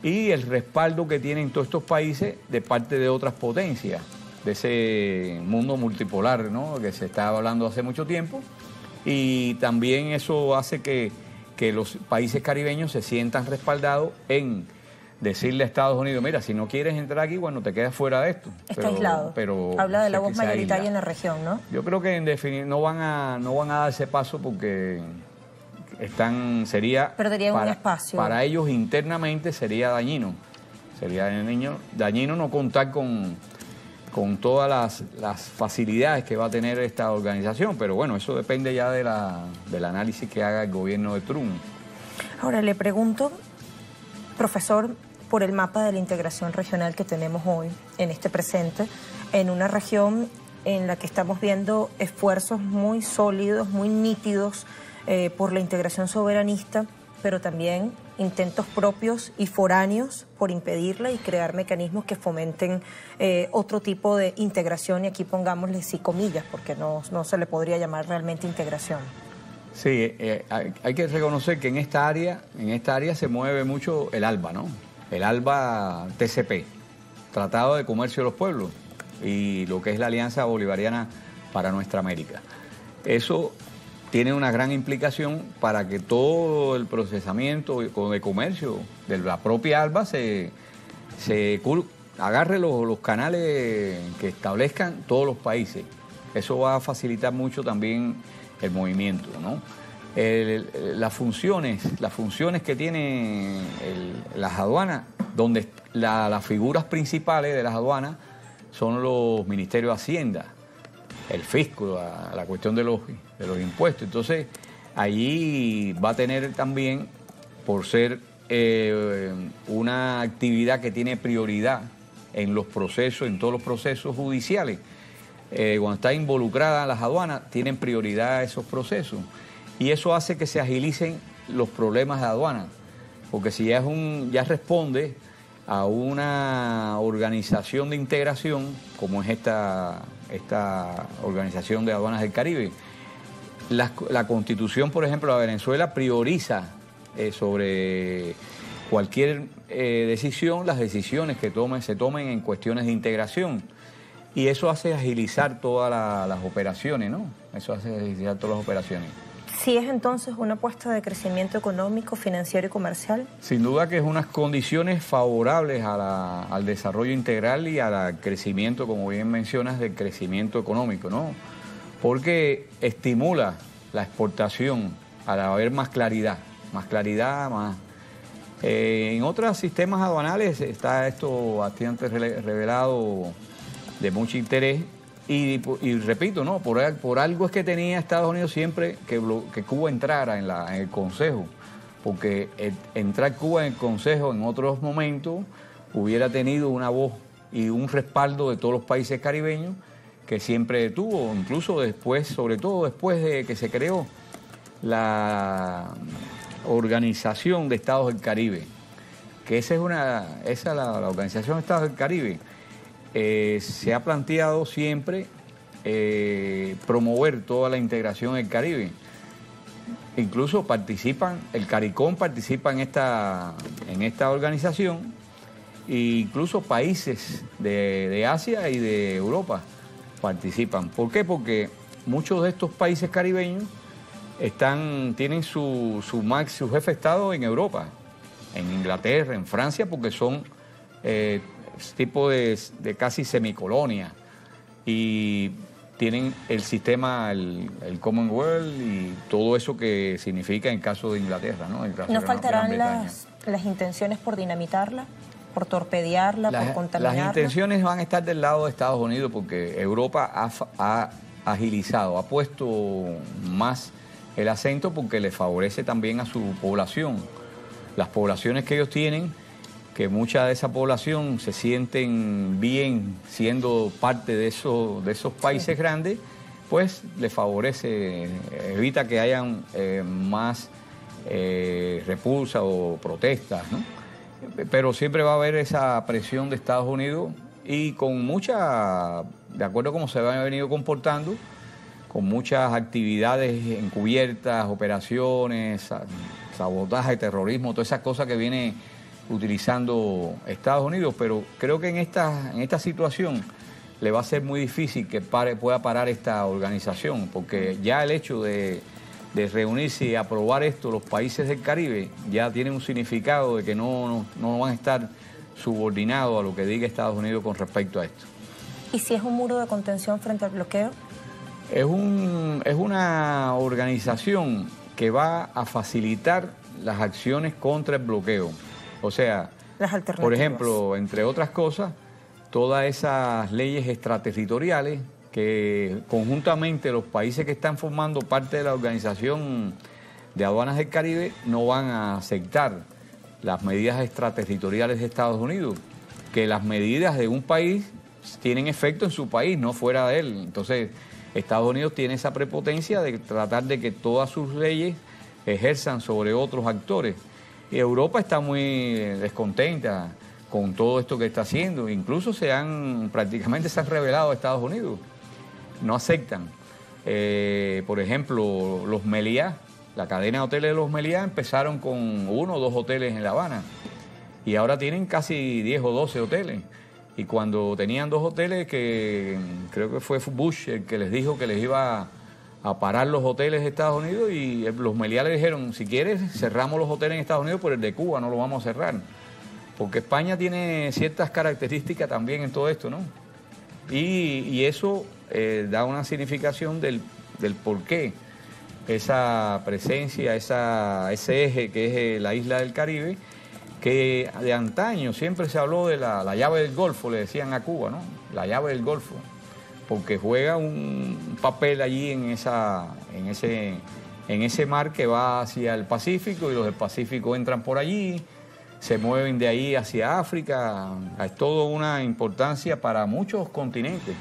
y el respaldo que tienen todos estos países de parte de otras potencias, de ese mundo multipolar, ¿no?, que se estaba hablando hace mucho tiempo, y también eso hace que los países caribeños se sientan respaldados en decirle a Estados Unidos, mira, si no quieres entrar aquí, bueno, te quedas fuera de esto. Está aislado. Pero habla de la voz mayoritaria en la región, ¿no? Yo creo que en definitiva no van a dar ese paso porque perderían un espacio. Para ellos internamente sería dañino. Sería dañino no contar con todas las facilidades que va a tener esta organización, pero bueno, eso depende ya del análisis que haga el gobierno de Trump. Ahora le pregunto, profesor, por el mapa de la integración regional que tenemos hoy, en este presente, en una región en la que estamos viendo esfuerzos muy sólidos, muy nítidos por la integración soberanista, pero también intentos propios y foráneos por impedirla y crear mecanismos que fomenten otro tipo de integración, y aquí pongámosle sí comillas, porque no se le podría llamar realmente integración. Sí, hay que reconocer que en esta área se mueve mucho el ALBA, ¿no? El ALBA TCP, Tratado de Comercio de los Pueblos, y lo que es la Alianza Bolivariana para Nuestra América. Eso tiene una gran implicación para que todo el procesamiento de comercio de la propia ALBA se agarre los canales que establezcan todos los países. Eso va a facilitar mucho también el movimiento, ¿no? Las funciones que tienen las aduanas, donde las figuras principales de las aduanas son los ministerios de Hacienda, el fisco, la cuestión de los impuestos. Entonces, allí va a tener también, por ser una actividad que tiene prioridad en los procesos, en todos los procesos judiciales, cuando está involucrada las aduanas, tienen prioridad esos procesos. Y eso hace que se agilicen los problemas de aduanas, porque si ya responde a una organización de integración, como es esta Organización de Aduanas del Caribe, la Constitución, por ejemplo, de Venezuela prioriza sobre cualquier decisión, las decisiones que se tomen en cuestiones de integración. Y eso hace agilizar todas las operaciones, ¿no? Eso hace agilizar todas las operaciones. ¿Sí es entonces una apuesta de crecimiento económico, financiero y comercial? Sin duda que es unas condiciones favorables al desarrollo integral y al crecimiento, como bien mencionas, del crecimiento económico, ¿no? Porque estimula la exportación al haber más claridad. En otros sistemas aduanales está esto bastante revelado, de mucho interés, y repito, ¿no? Por algo es que tenía Estados Unidos siempre que Cuba entrara en el Consejo, porque entrar Cuba en el Consejo en otros momentos hubiera tenido una voz y un respaldo de todos los países caribeños que siempre tuvo, incluso después, sobre todo después de que se creó la Organización de Estados del Caribe, que esa es la Organización de Estados del Caribe. Se ha planteado siempre promover toda la integración del Caribe. Incluso el CARICOM participa en esta organización, e incluso países de Asia y de Europa participan. ¿Por qué? Porque muchos de estos países caribeños tienen su jefe de Estado en Europa, en Inglaterra, en Francia, porque son tipo de casi semicolonia, y tienen el sistema, el Commonwealth y todo eso que significa en caso de Inglaterra, ¿no? ¿No faltarán las intenciones por dinamitarla, por torpedearla, por contaminarla? Las intenciones van a estar del lado de Estados Unidos, porque Europa ha agilizado, ha puesto más el acento porque le favorece también a su población. Las poblaciones que ellos tienen, que mucha de esa población se sienten bien siendo parte de esos países grandes, pues le favorece, evita que hayan más repulsa o protestas, ¿no? Pero siempre va a haber esa presión de Estados Unidos y con mucha, de acuerdo a cómo se han venido comportando, con muchas actividades encubiertas, operaciones, sabotaje, terrorismo, todas esas cosas que viene utilizando Estados Unidos. Pero creo que en esta situación le va a ser muy difícil que pueda parar esta organización, porque ya el hecho de reunirse y aprobar esto los países del Caribe ya tiene un significado de que no van a estar subordinados a lo que diga Estados Unidos con respecto a esto. ¿Y si es un muro de contención frente al bloqueo? Es una organización que va a facilitar las acciones contra el bloqueo. O sea, las alternativas. Por ejemplo, entre otras cosas, todas esas leyes extraterritoriales que conjuntamente los países que están formando parte de la Organización de Aduanas del Caribe no van a aceptar las medidas extraterritoriales de Estados Unidos, que las medidas de un país tienen efecto en su país, no fuera de él. Entonces, Estados Unidos tiene esa prepotencia de tratar de que todas sus leyes ejerzan sobre otros actores. Y Europa está muy descontenta con todo esto que está haciendo. Incluso prácticamente se han rebelado a Estados Unidos. No aceptan. Por ejemplo, los Meliá, la cadena de hoteles de los Meliá empezaron con 1 o 2 hoteles en La Habana y ahora tienen casi 10 o 12 hoteles. Y cuando tenían 2 hoteles, que creo que fue Bush el que les dijo que les iba a parar los hoteles de Estados Unidos, y los Meliá le dijeron, si quieres cerramos los hoteles en Estados Unidos, pero el de Cuba no lo vamos a cerrar. Porque España tiene ciertas características también en todo esto, ¿no? Y eso da una significación del por qué esa presencia, ese eje que es la isla del Caribe, que de antaño siempre se habló de la llave del Golfo, le decían a Cuba, ¿no? La llave del Golfo, porque juega un papel allí en ese mar que va hacia el Pacífico, y los del Pacífico entran por allí, se mueven de ahí hacia África. Es todo una importancia para muchos continentes,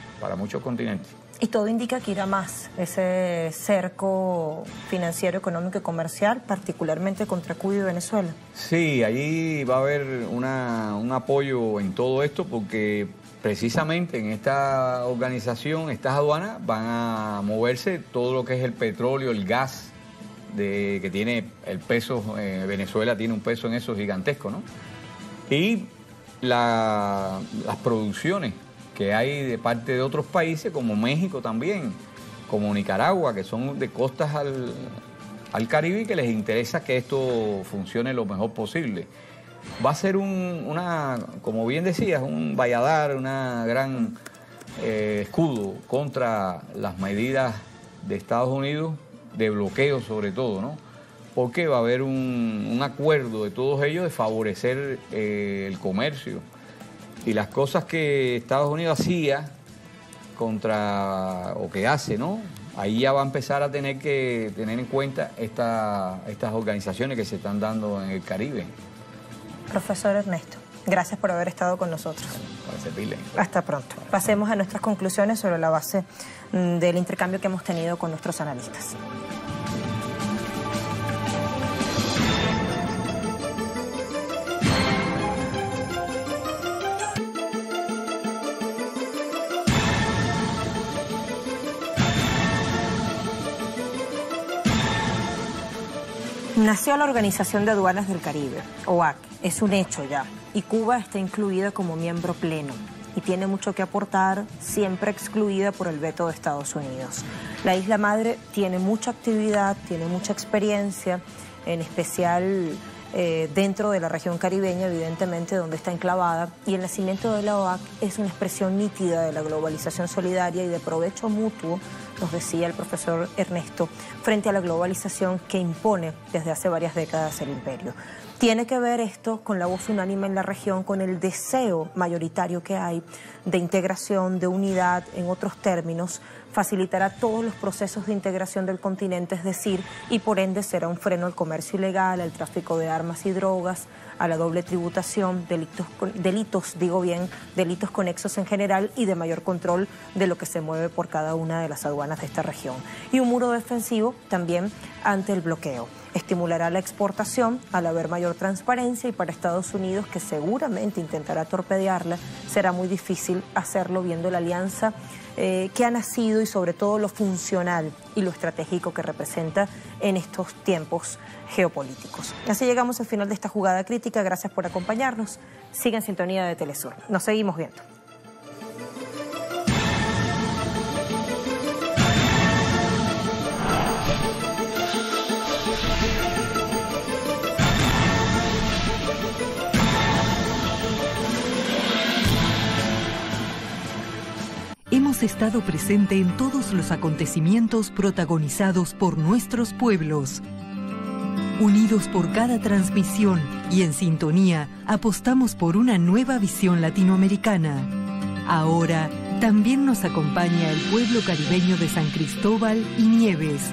Y todo indica que irá más ese cerco financiero, económico y comercial, particularmente contra Cuba y Venezuela. Sí, allí va a haber un apoyo en todo esto, porque precisamente en esta organización, estas aduanas, van a moverse todo lo que es el petróleo, el gas, que tiene el peso. Venezuela tiene un peso en eso gigantesco, ¿no? Y las producciones que hay de parte de otros países, como México también, como Nicaragua, que son de costas al Caribe, y que les interesa que esto funcione lo mejor posible. Va a ser como bien decías, un valladar, una gran escudo contra las medidas de Estados Unidos, de bloqueo sobre todo, ¿no? Porque va a haber un acuerdo de todos ellos de favorecer el comercio. Y las cosas que Estados Unidos hacía o que hace, ¿no? Ahí ya va a empezar a tener que tener en cuenta estas organizaciones que se están dando en el Caribe. Profesor Ernesto, gracias por haber estado con nosotros. Para servirle. Hasta pronto. Pasemos a nuestras conclusiones sobre la base del intercambio que hemos tenido con nuestros analistas. Nació la Organización de Aduanas del Caribe, OAC, es un hecho ya, y Cuba está incluida como miembro pleno y tiene mucho que aportar, siempre excluida por el veto de Estados Unidos. La isla madre tiene mucha actividad, tiene mucha experiencia, en especial dentro de la región caribeña, evidentemente, donde está enclavada, y el nacimiento de la OAC es una expresión nítida de la globalización solidaria y de provecho mutuo, nos decía el profesor Ernesto, frente a la globalización que impone desde hace varias décadas el imperio. Tiene que ver esto con la voz unánime en la región, con el deseo mayoritario que hay de integración, de unidad, en otros términos, facilitará todos los procesos de integración del continente, es decir, y por ende será un freno al comercio ilegal, al tráfico de armas y drogas, a la doble tributación, delitos conexos en general y de mayor control de lo que se mueve por cada una de las aduanas de esta región. Y un muro defensivo también ante el bloqueo. Estimulará la exportación al haber mayor transparencia y para Estados Unidos, que seguramente intentará torpedearla, será muy difícil hacerlo viendo la alianza que ha nacido y sobre todo lo funcional y lo estratégico que representa en estos tiempos geopolíticos. Así llegamos al final de esta jugada crítica. Gracias por acompañarnos. Siga en sintonía de Telesur. Nos seguimos viendo. Hemos estado presente en todos los acontecimientos protagonizados por nuestros pueblos. Unidos por cada transmisión y en sintonía, apostamos por una nueva visión latinoamericana. Ahora, también nos acompaña el pueblo caribeño de San Cristóbal y Nieves,